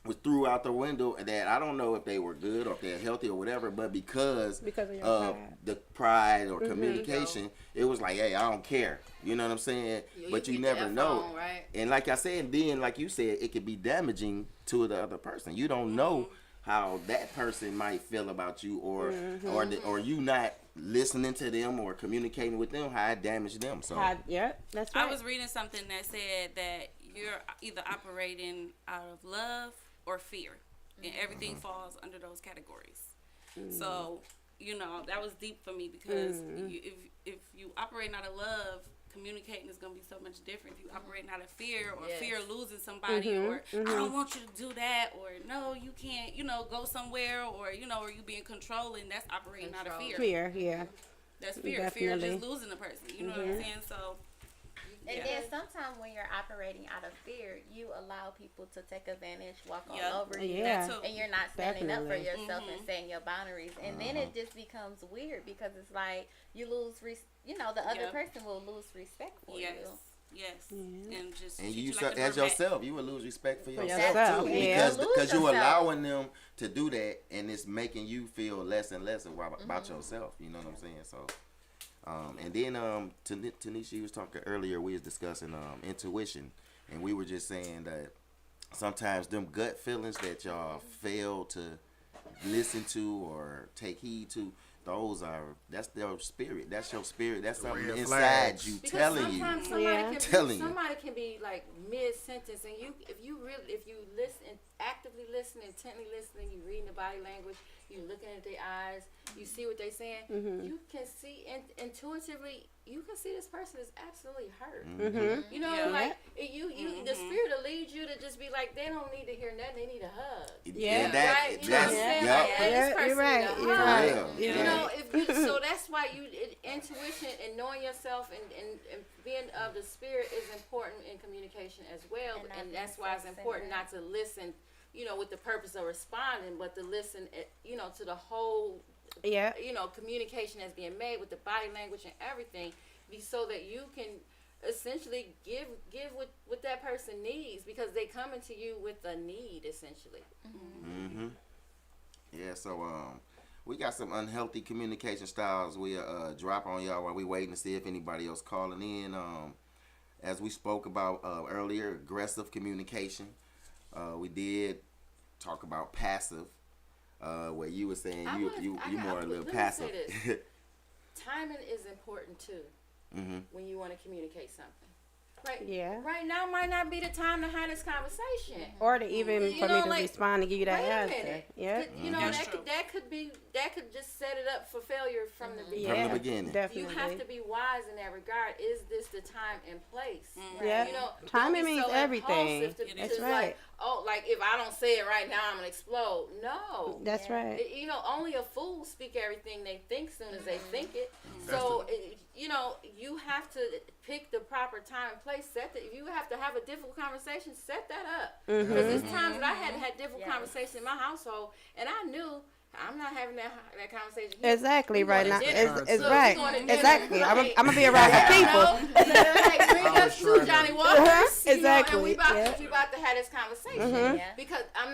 Speaker 4: was threw out the window, and that I don't know if they were good or if they're healthy or whatever, but because of the pride or communication, it was like, hey, I don't care. You know what I'm saying? But you never know.
Speaker 5: Right?
Speaker 4: And like I said, then like you said, it could be damaging to the other person. You don't know how that person might feel about you, or you not listening to them or communicating with them, how it damaged them. So
Speaker 1: that's right.
Speaker 7: I was reading something that said that you're either operating out of love or fear, and everything falls under those categories. So that was deep for me because if you operating out of love, communicating is going to be so much different. If you operating out of fear, or fear of losing somebody, or I don't want you to do that, or no, you can't, go somewhere, or or you being controlling, that's operating out of fear.
Speaker 1: Fear, yeah.
Speaker 7: That's fear. Fear of just losing a person. You know what I'm saying? So.
Speaker 3: And then sometimes when you're operating out of fear, you allow people to take advantage, walk all over you, and you're not standing up for yourself and setting your boundaries. And then it just becomes weird because it's like you lose, the other person will lose respect for you.
Speaker 7: Yes.
Speaker 4: And you as yourself, you will lose respect for yourself too,
Speaker 1: Yeah.
Speaker 4: because you're allowing them to do that, and it's making you feel less and less about yourself. You know what I'm saying? So. And then Tanisha, you was talking earlier, we was discussing intuition, and we were just saying that sometimes them gut feelings that y'all fail to listen to or take heed to, that's their spirit. That's your spirit. That's something inside you telling you.
Speaker 5: Somebody can be like mid-sentence, and if you listen, actively listen, intently listening, you reading the body language, you looking at their eyes, you see what they're saying, you can see intuitively, you can see this person is absolutely hurt. The spirit will lead you to just be like, they don't need to hear nothing, they need a hug.
Speaker 1: You're right.
Speaker 5: So that's why intuition and knowing yourself and being of the spirit is important in communication as well, and that's why it's important not to listen with the purpose of responding, but to listen to the whole communication that's being made with the body language and everything, so that you can essentially give what that person needs, because they coming to you with a need essentially.
Speaker 4: Yeah, so we got some unhealthy communication styles we'll drop on y'all while we waiting to see if anybody else calling in. As we spoke about earlier, aggressive communication. We did talk about passive, where you were saying you more a little passive.
Speaker 5: Timing is important too when you want to communicate something. Right now might not be the time to have this conversation,
Speaker 1: or to even for me to respond and give you that answer. Yeah,
Speaker 5: that could just set it up for failure from the beginning.
Speaker 1: Definitely.
Speaker 5: You have to be wise in that regard. Is this the time and place?
Speaker 1: Yeah, timing means everything. That's right.
Speaker 5: Like if I don't say it right now, I'm gonna explode. No,
Speaker 1: that's right.
Speaker 5: Only a fool speak everything they think soon as they think it. So you have to pick the proper time and place. If you have to have a difficult conversation, set that up. Because there's times that I had difficult conversations in my household, and I knew I'm not having that conversation.
Speaker 1: Exactly right now. It's
Speaker 5: so
Speaker 1: right. Exactly. I'm gonna be around the people.
Speaker 5: Like, bring us to Johnny Walker's.
Speaker 1: Exactly.
Speaker 5: And we about to have this conversation because we're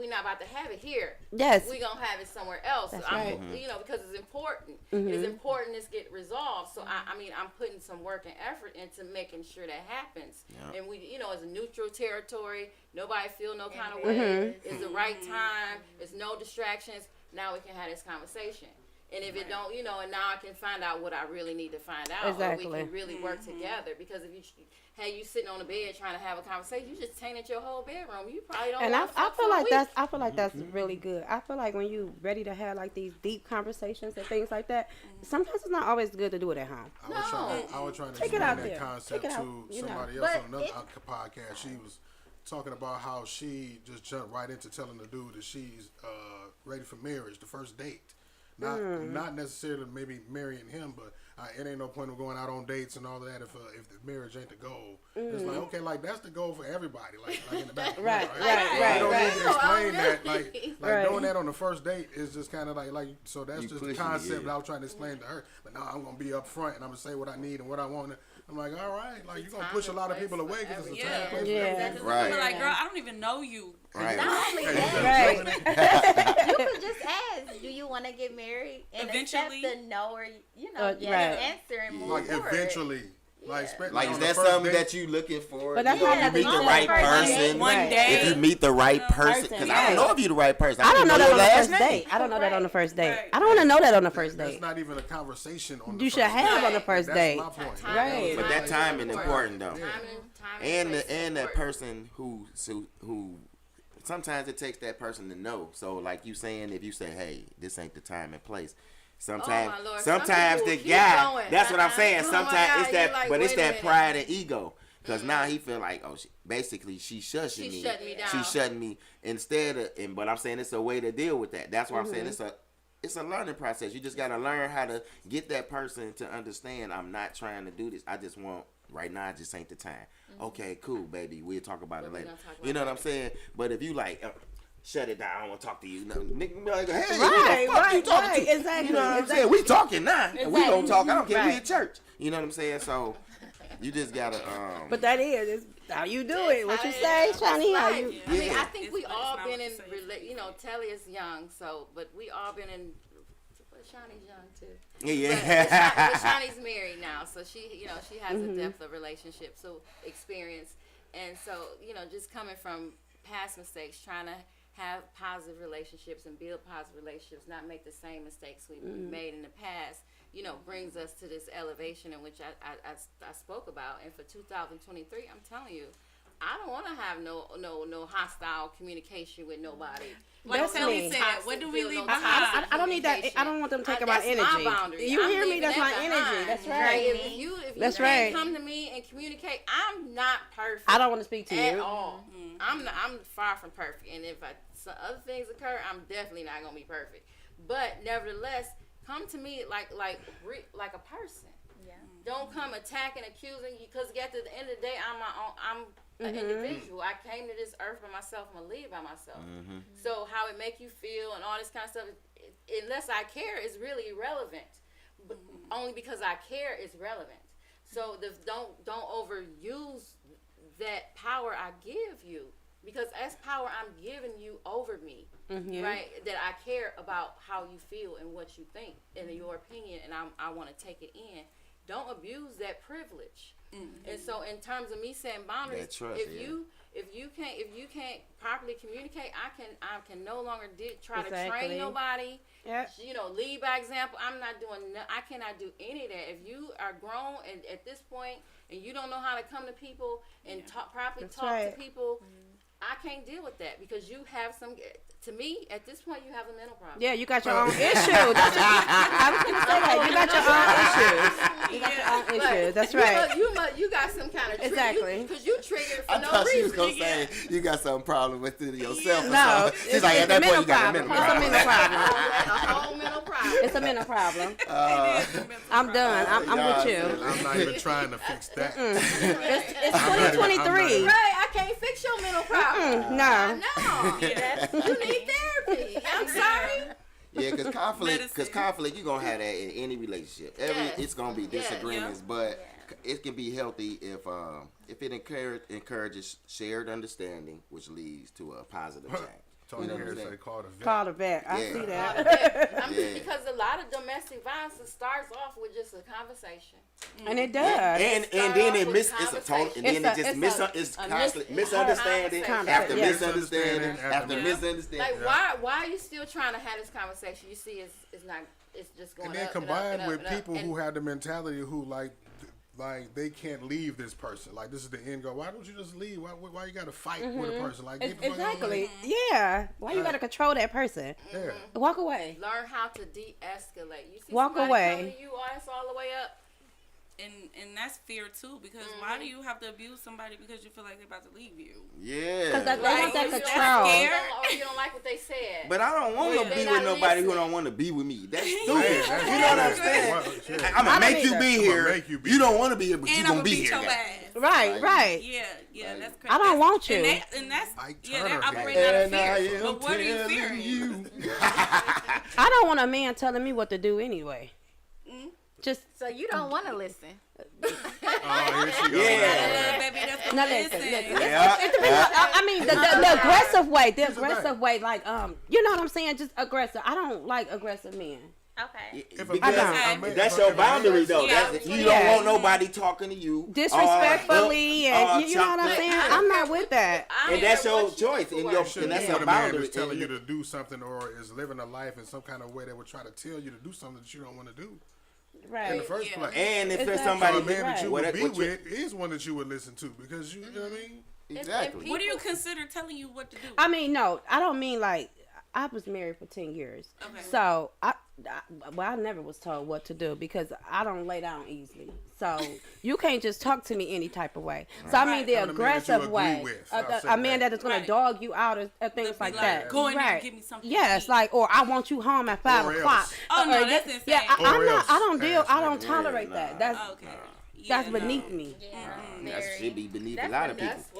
Speaker 5: not about to have it here.
Speaker 1: Yes.
Speaker 5: We gonna have it somewhere else.
Speaker 1: That's right.
Speaker 5: Because it's important. It's important this get resolved. So I mean, I'm putting some work and effort into making sure that happens. Yeah. And we, it's a neutral territory. Nobody feel no kind of way. It's the right time. There's no distractions. Now we can have this conversation. And if it don't, and now I can find out what I really need to find out.
Speaker 1: Exactly.
Speaker 5: Or we can really work together. Because if you sitting on the bed trying to have a conversation, you just tainted your whole bedroom. You probably don't.
Speaker 1: And I feel like that's really good. I feel like when you ready to have like these deep conversations and things like that, sometimes it's not always good to do it at home.
Speaker 6: I was trying to explain that concept to somebody else on another podcast. She was talking about how she just jumped right into telling the dude that she's ready for marriage, the first date. Not necessarily maybe marrying him, but it ain't no point of going out on dates and all of that if the marriage ain't the goal. It's like, okay, like that's the goal for everybody, like in the back.
Speaker 1: Right.
Speaker 6: You don't need to explain that. Like doing that on the first date is just kind of like so that's just the concept that I was trying to explain to her. But no, I'm gonna be up front and I'm gonna say what I need and what I want. I'm like, all right, like you're gonna push a lot of people away because it's a time place.
Speaker 7: Yeah. Right. Like, girl, I don't even know you.
Speaker 4: Right.
Speaker 3: Not only that, you could just ask, do you want to get married? And
Speaker 7: eventually,
Speaker 3: accept the no or answer and move
Speaker 6: like
Speaker 3: forward.
Speaker 6: Eventually.
Speaker 4: Like is that something that you looking for?
Speaker 1: But that's
Speaker 4: not meet the right person.
Speaker 7: One day,
Speaker 4: if you meet the right person, because I don't know if you're the right person.
Speaker 1: I don't know that on the first date. I don't know that on the first date. I don't want to know that on the first date.
Speaker 6: That's not even a conversation on.
Speaker 1: You should have on the first date.
Speaker 6: That's my point.
Speaker 1: Right.
Speaker 4: But that timing important though. And that person who sometimes it takes that person to know. So like you saying, if you say, hey, this ain't the time and place. Sometimes the guy. That's what I'm saying. Sometimes it's that, but it's that pride and ego. Because now he feel like, basically she shushing me. She's shutting me instead of. But I'm saying it's a way to deal with that. That's why I'm saying it's a learning process. You just gotta learn how to get that person to understand. I'm not trying to do this. I just want right now. It just ain't the time. Okay, cool, baby. We'll talk about it later. You know what I'm saying? But if you like. Shut it down. I don't want to talk to you. Nigga be like, hey, who the fuck you talking to?
Speaker 1: Exactly.
Speaker 4: You know what I'm saying? We talking now. And we don't talk. I don't care. We in church. You know what I'm saying? So you just gotta.
Speaker 1: But that is how you do it. What you say, Shawnnie? How you?
Speaker 5: I mean, I think we all been in. Telly is young, but we all been in. But Shawnnie's young too.
Speaker 4: Yeah.
Speaker 5: But Shawnnie's married now, so she has a depth of relationship, so experience, and so just coming from past mistakes, trying to have positive relationships and build positive relationships, not make the same mistakes we've made in the past, brings us to this elevation in which I spoke about. And for 2023, I'm telling you, I don't want to have no hostile communication with nobody.
Speaker 7: Like Telly said, when do we leave
Speaker 1: I don't need that. I don't want them taking my energy.
Speaker 5: My boundary.
Speaker 1: You hear me? That's my energy. That's right.
Speaker 5: If you can't come to me and communicate, I'm not perfect.
Speaker 1: I don't want to speak to you
Speaker 5: at all. I'm far from perfect, and if some other things occur, I'm definitely not gonna be perfect. But nevertheless, come to me like a person.
Speaker 3: Yeah.
Speaker 5: Don't come attacking, accusing you, because at the end of the day, I'm an individual. I came to this earth by myself. I'm gonna leave by myself. So how it make you feel and all this kind of stuff, unless I care, is really irrelevant. But only because I care is relevant. So don't overuse that power I give you, because that's power I'm giving you over me, right? That I care about how you feel and what you think and your opinion, and I want to take it in. Don't abuse that privilege. And so, in terms of me saying boundaries, if you can't properly communicate, I can no longer try to train nobody. Lead by example. I'm not doing. I cannot do any of that. If you are grown and at this point and you don't know how to come to people and properly talk to people, I can't deal with that, because you have some. To me, at this point, you have a mental problem.
Speaker 1: Yeah, you got your own issues. I was going to say that. You got your own issues. You got your own issues. That's right.
Speaker 5: You got some kind of
Speaker 1: exactly,
Speaker 5: because you triggered for
Speaker 4: I
Speaker 5: no
Speaker 4: thought
Speaker 5: reason.
Speaker 4: She was gonna say you got some problem with it yourself.
Speaker 1: No,
Speaker 4: she's like at that point you got a mental problem.
Speaker 1: It's a mental problem.
Speaker 5: A whole mental problem.
Speaker 1: It's a mental problem. I'm done. I'm with you.
Speaker 6: I'm not even trying to fix that.
Speaker 1: It's 2023.
Speaker 5: Right, I can't fix your mental problem.
Speaker 1: No.
Speaker 5: You need therapy. I'm sorry.
Speaker 4: Yeah, because conflict, you're gonna have that in any relationship. It's gonna be disagreements, but it can be healthy if it encourages shared understanding, which leads to a positive change.
Speaker 6: Tony Harris say call the vet.
Speaker 1: Call the vet. I see that.
Speaker 5: Because a lot of domestic violence starts off with just a conversation.
Speaker 1: And it does.
Speaker 4: And then it's constant misunderstanding after misunderstanding after misunderstanding.
Speaker 5: Like why are you still trying to have this conversation? You see, it's not. It's just going.
Speaker 6: And then combined with people who have the mentality who like they can't leave this person. Like this is the end goal. Why don't you just leave? Why you got to fight with a person? Like
Speaker 1: exactly. Yeah. Why you got to control that person?
Speaker 6: Yeah.
Speaker 1: Walk away.
Speaker 5: Learn how to de-escalate. You see
Speaker 1: Walk away.
Speaker 5: Coming to you all the way up.
Speaker 7: And that's fear too, because why do you have to abuse somebody because you feel like they're about to leave you?
Speaker 4: Yeah.
Speaker 1: Because they want that control.
Speaker 5: Or you don't like what they said.
Speaker 4: But I don't want to be with nobody who don't want to be with me. That's stupid. You know what I'm saying? I'm going to make you be here. You don't want to be here, but you're going to be here.
Speaker 1: Right.
Speaker 7: Yeah, that's crazy.
Speaker 1: I don't want you.
Speaker 7: And that's, they're operating out of fear. But what are you fearing?
Speaker 1: I don't want a man telling me what to do anyway. Just
Speaker 3: so you don't want to listen.
Speaker 6: Here she goes.
Speaker 1: Now listen. It depends. I mean, the aggressive way. The aggressive way, like you know what I'm saying? Just aggressive. I don't like aggressive men.
Speaker 3: Okay.
Speaker 4: Because that's your boundary, though. You don't want nobody talking to you
Speaker 1: disrespectfully, and you know what I'm saying. I'm not with that.
Speaker 4: And that's your choice, and that's a boundary.
Speaker 6: Is telling you to do something, or is living a life in some kind of way that would try to tell you to do something that you don't want to do.
Speaker 1: Right.
Speaker 6: In the first place.
Speaker 4: And if there's somebody,
Speaker 6: a man that you would be with is one that you would listen to, because you know what I mean?
Speaker 4: Exactly.
Speaker 7: What do you consider telling you what to do?
Speaker 1: I mean, no, I don't mean like I was married for 10 years. Okay. So I never was told what to do because I don't lay down easily. So you can't just talk to me any type of way. So I mean the aggressive way, a man that is going to dog you out or things like that.
Speaker 7: Go in there and give me something.
Speaker 1: Yes, like, or I want you home at 5 o'clock.
Speaker 7: Oh no, that's insane.
Speaker 1: Yeah, I don't tolerate that. That's okay. That's beneath me.
Speaker 3: Yeah,
Speaker 4: that should be beneath a lot of people.
Speaker 3: That's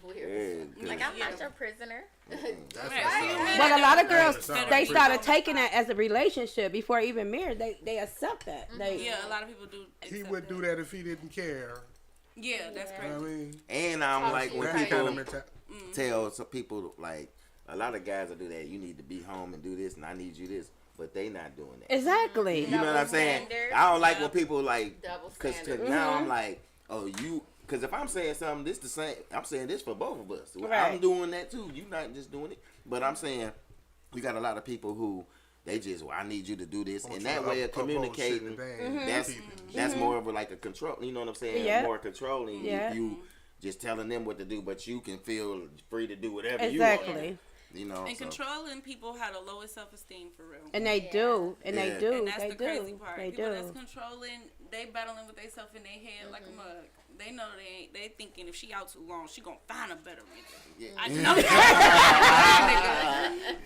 Speaker 3: weird. Like, I'm not your prisoner.
Speaker 1: But a lot of girls, they started taking that as a relationship before even married. They accept that.
Speaker 7: A lot of people do.
Speaker 6: He would do that if he didn't care.
Speaker 7: Yeah, that's crazy.
Speaker 6: I mean,
Speaker 4: and I don't like when people tell some people, like, a lot of guys will do that. You need to be home and do this, and I need you this. But they not doing that.
Speaker 1: Exactly.
Speaker 4: You know what I'm saying? I don't like when people, like, because now I'm like, oh, you... Because if I'm saying something, this the same. I'm saying this for both of us. Right. I'm doing that too. You're not just doing it. But I'm saying we got a lot of people who they just, I need you to do this. And that way of communicating, that's more of like a control. You know what I'm saying? Yeah. More controlling. Yeah. You just telling them what to do, but you can feel free to do whatever you want. Exactly. You know,
Speaker 7: and controlling people have the lowest self-esteem for real.
Speaker 1: And they do. And they do.
Speaker 7: And that's
Speaker 1: the
Speaker 7: crazy part.
Speaker 1: They
Speaker 7: people
Speaker 1: do.
Speaker 7: That's controlling, they battling with themselves in their head like a mug. They know they thinking if she out too long, she gonna find a better nigga. Yeah. I know that.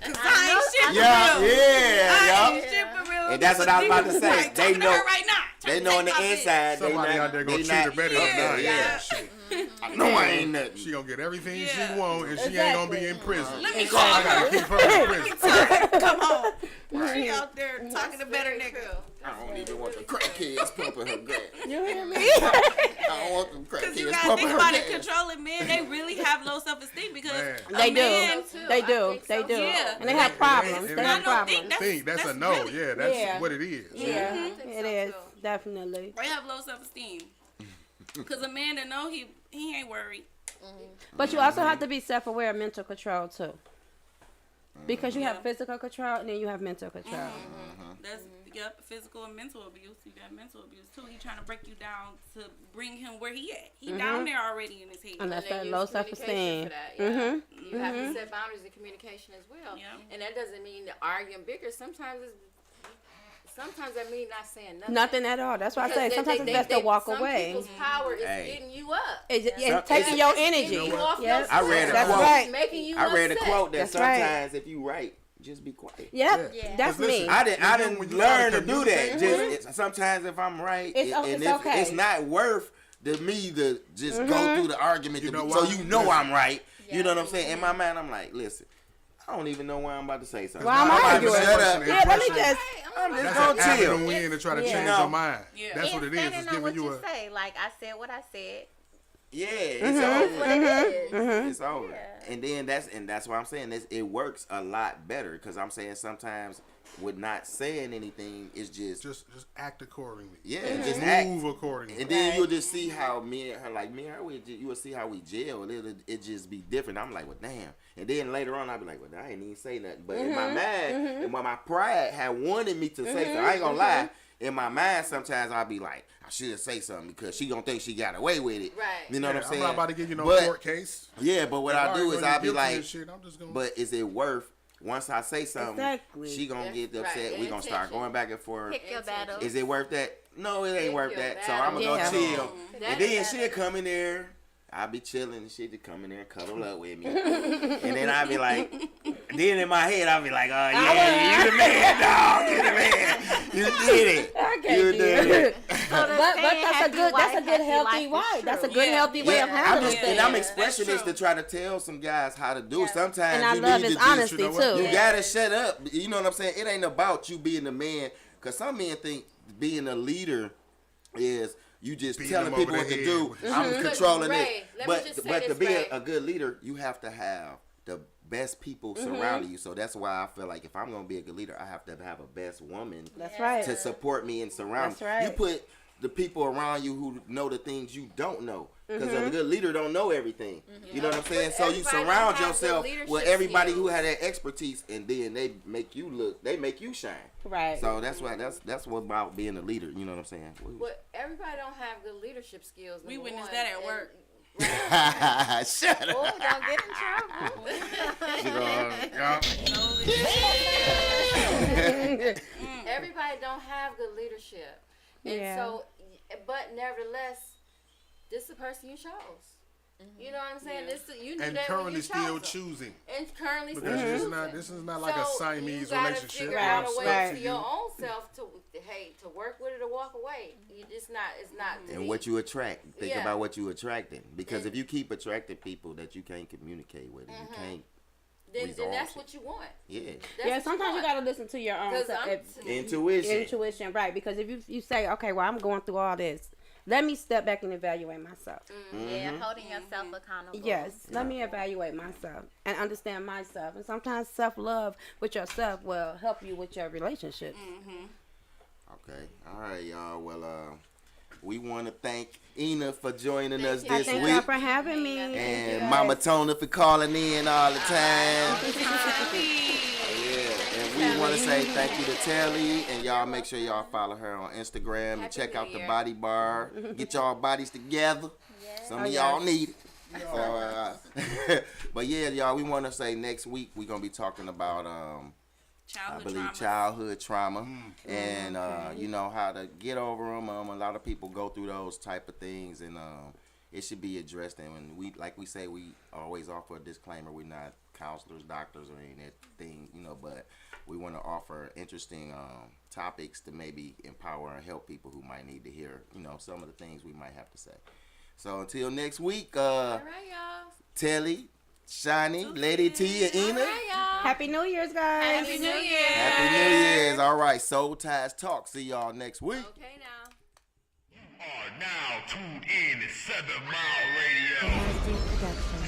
Speaker 7: Cause I ain't shit for real. I ain't shit for real.
Speaker 4: And that's what I was about to say.
Speaker 7: They know
Speaker 4: right now. They know on the inside.
Speaker 6: Somebody out there gonna treat her better than now. Yeah.
Speaker 4: I know I ain't nothing.
Speaker 6: She gonna get everything she want, and she ain't gonna be in prison.
Speaker 7: Let me call her.
Speaker 6: I gotta keep her in prison.
Speaker 7: Come on. She out there talking to better nigga.
Speaker 4: I don't even want the crackheads pumping her gas.
Speaker 1: You hear me?
Speaker 4: I don't want them crackheads
Speaker 7: you
Speaker 4: pumping her gas. Because you gotta
Speaker 7: think about it, controlling men, they really have low self-esteem because
Speaker 1: they do.
Speaker 7: Yeah.
Speaker 1: And they have problems. They have problems.
Speaker 6: That's a no.
Speaker 7: Really,
Speaker 6: that's what it is.
Speaker 1: Yeah, it is. Definitely.
Speaker 7: They have low self-esteem. Because a man that know he ain't worried.
Speaker 1: But you also have to be self-aware of mental control too. Because you have physical control and then you have mental control.
Speaker 7: That's physical and mental abuse. You got mental abuse too. He trying to break you down to bring him where he at. He down there already in his head.
Speaker 1: And that's that low self-esteem.
Speaker 5: You have to set boundaries in communication as well. And that doesn't mean arguing bigger. Sometimes that means not saying nothing.
Speaker 1: Nothing at all. That's why I say sometimes it's best to walk away.
Speaker 5: Some people's power is getting you up.
Speaker 1: It's taking your energy.
Speaker 5: Yes.
Speaker 4: I read a quote.
Speaker 1: Right.
Speaker 5: Making you
Speaker 4: I read a quote that
Speaker 1: that's
Speaker 4: sometimes if you right, just be quiet.
Speaker 1: Yep. That's me.
Speaker 4: I didn't learn to do that. Just sometimes if I'm right, and if it's not worth me to just go through the argument, so you know I'm right. You know what I'm saying? In my mind, I'm like, listen. I don't even know why I'm about to say something.
Speaker 1: Well, I'm arguing.
Speaker 4: Shut up.
Speaker 1: Yeah, let me just.
Speaker 4: I'm just
Speaker 6: That's
Speaker 4: gonna
Speaker 6: an avenue
Speaker 4: chill.
Speaker 6: win to try to
Speaker 1: Yeah.
Speaker 6: change your mind.
Speaker 7: Yeah.
Speaker 6: That's what it is. It's
Speaker 3: Standing on
Speaker 6: giving
Speaker 3: what
Speaker 6: you
Speaker 3: you
Speaker 6: a.
Speaker 3: say. Like I said what I said.
Speaker 4: Yeah, it's
Speaker 3: That's
Speaker 4: over.
Speaker 3: what it is.
Speaker 4: It's over.
Speaker 3: Yeah.
Speaker 4: And then that's why I'm saying this. It works a lot better because I'm saying sometimes with not saying anything, it's just
Speaker 6: act accordingly.
Speaker 4: yeah,
Speaker 3: Mm-hmm.
Speaker 4: just act.
Speaker 6: Move accordingly.
Speaker 4: And then you'll just see how me and her, you will see how we gel. It just be different. I'm like, well, damn. And then later on, I'll be like, well, I ain't even say nothing. But in my mind, and when my pride had wanted me to say something, I ain't gonna lie. In my mind, sometimes I'll be like, I should say something because she gonna think she got away with it.
Speaker 5: Right.
Speaker 4: You know what I'm saying?
Speaker 6: I'm not about to give you no
Speaker 4: But-
Speaker 6: court case.
Speaker 4: Yeah, but what I do is I'll be like,
Speaker 6: shit, I'm just gonna...
Speaker 4: but is it worth? Once I say something,
Speaker 1: Exactly.
Speaker 4: she gonna
Speaker 5: That's
Speaker 4: get
Speaker 5: right,
Speaker 4: upset.
Speaker 5: the
Speaker 4: We gonna start
Speaker 5: intention.
Speaker 4: going back and forth.
Speaker 3: Pick your battles.
Speaker 4: Is it worth that? No, it ain't
Speaker 5: Pick
Speaker 4: worth
Speaker 5: your
Speaker 4: that. So
Speaker 5: battle.
Speaker 4: I'm gonna
Speaker 1: Yeah.
Speaker 4: go chill.
Speaker 5: That
Speaker 4: And then
Speaker 5: is
Speaker 4: she'll come in there. I'll be chilling and she'll just come in there and cuddle up with me. And then I'll be like, then in my head I'll be like, oh yeah, you the man, dog. You the man. You did it.
Speaker 1: I can't
Speaker 4: You
Speaker 1: do
Speaker 4: did
Speaker 1: it.
Speaker 4: it.
Speaker 1: But that's a good healthy wife. That's a good healthy way of
Speaker 4: I'm
Speaker 1: handling
Speaker 4: just, and I'm
Speaker 1: things.
Speaker 4: expressing this
Speaker 7: true.
Speaker 4: to try to tell some guys how to do it. Sometimes
Speaker 1: And I
Speaker 4: you
Speaker 1: love
Speaker 4: need
Speaker 1: his
Speaker 4: to just,
Speaker 1: honesty
Speaker 6: you know what?
Speaker 1: too.
Speaker 4: you gotta shut up. You know what I'm saying? It ain't about you being the man. Cause some men think being a leader is you just
Speaker 6: Beating
Speaker 4: telling
Speaker 6: them
Speaker 4: people
Speaker 6: over
Speaker 4: what
Speaker 6: the
Speaker 4: to
Speaker 6: head
Speaker 4: do.
Speaker 6: with the
Speaker 4: I'm
Speaker 6: shit.
Speaker 4: controlling
Speaker 5: Ray,
Speaker 4: it.
Speaker 5: let me just say
Speaker 4: But to
Speaker 5: this,
Speaker 4: be
Speaker 5: Ray.
Speaker 4: a good leader, you have to have the best people surrounding you. So that's why I feel like if I'm gonna be a good leader, I have to have a best woman
Speaker 1: That's right.
Speaker 4: to support me and surround
Speaker 1: That's
Speaker 4: me.
Speaker 1: right.
Speaker 4: You put the people around you who know the things you don't know. Because a good leader don't know everything. You know what I'm saying? So you
Speaker 5: Everybody
Speaker 4: surround
Speaker 5: don't have the
Speaker 4: yourself
Speaker 5: leadership
Speaker 4: with everybody who
Speaker 5: skills.
Speaker 4: had that expertise, and then they make you shine.
Speaker 1: Right.
Speaker 4: So that's why that's what about being a leader. You know what I'm saying?
Speaker 5: But everybody don't have good leadership skills.
Speaker 7: We
Speaker 5: number
Speaker 7: witnessed
Speaker 5: one,
Speaker 7: that at
Speaker 5: and-
Speaker 7: work.
Speaker 4: Shut up.
Speaker 3: Oh, don't get in trouble.
Speaker 4: She gonna-
Speaker 5: Everybody don't have good leadership, and
Speaker 1: Yeah.
Speaker 5: so, but nevertheless, this is the person you chose. You know what I'm saying?
Speaker 7: Yeah.
Speaker 5: This you knew
Speaker 6: And
Speaker 5: that when
Speaker 6: currently
Speaker 5: you chose
Speaker 6: still
Speaker 5: them.
Speaker 6: choosing.
Speaker 5: And currently
Speaker 6: Because
Speaker 5: still
Speaker 6: this
Speaker 5: choosing.
Speaker 6: is not like a
Speaker 5: So
Speaker 6: Siamese
Speaker 5: you gotta
Speaker 6: relationship.
Speaker 5: figure
Speaker 6: where
Speaker 5: out
Speaker 6: I'm
Speaker 5: a way
Speaker 6: stuck
Speaker 5: to
Speaker 6: to
Speaker 5: your
Speaker 6: you.
Speaker 5: own self to work with it or walk away. It's not.
Speaker 4: And what you attract. Think
Speaker 5: Yeah.
Speaker 4: about what you attracting. Because if you keep attracting people that you can't communicate with, and you can't,
Speaker 5: then that's
Speaker 4: resolve
Speaker 5: what you want.
Speaker 4: yeah,
Speaker 5: That's
Speaker 1: Yeah,
Speaker 5: what
Speaker 1: sometimes you
Speaker 5: want.
Speaker 1: gotta listen to your own
Speaker 5: 'Cause
Speaker 1: self.
Speaker 5: I'm-
Speaker 4: intuition.
Speaker 1: Right? Because if you say, okay, well, I'm going through all this, let me step back and evaluate myself.
Speaker 3: Yeah, holding yourself accountable.
Speaker 1: Yes, let me evaluate myself and understand myself. And sometimes self-love with yourself will help you with your relationship.
Speaker 4: Okay. All right, y'all. Well, we want to thank Ina for joining us
Speaker 1: I
Speaker 4: this
Speaker 1: thank y'all
Speaker 4: week.
Speaker 1: for having me.
Speaker 4: And Mama Tona for calling in all the time. Yeah, and we want to say thank you to Telly, and y'all make sure y'all follow her on Instagram and
Speaker 5: Happy
Speaker 4: check
Speaker 5: New
Speaker 4: out the
Speaker 5: Year.
Speaker 4: Body Bar. Get y'all bodies together. Some of y'all need it. So, but yeah, y'all, we want to say next week we're gonna be talking about I
Speaker 7: Childhood
Speaker 4: believe
Speaker 7: trauma.
Speaker 4: childhood trauma and you know how to get over them. A lot of people go through those type of things, and it should be addressed. And when we, like we say, we always offer a disclaimer: we're not counselors, doctors, or anything, you know. But we want to offer interesting topics to maybe empower and help people who might need to hear, you know, some of the things we might have to say. So until next week,
Speaker 5: All right, y'all.
Speaker 4: Telly, Shawnnie, Lady T, and Ina.
Speaker 5: All right, y'all.
Speaker 1: Happy New Year's, guys.
Speaker 5: Happy New Year.
Speaker 4: Happy New Year's. All right, Soul Ties Talk. See y'all next week.
Speaker 5: Okay, now.
Speaker 2: Are now tuned in to 7 Mile Radio.
Speaker 9: Production.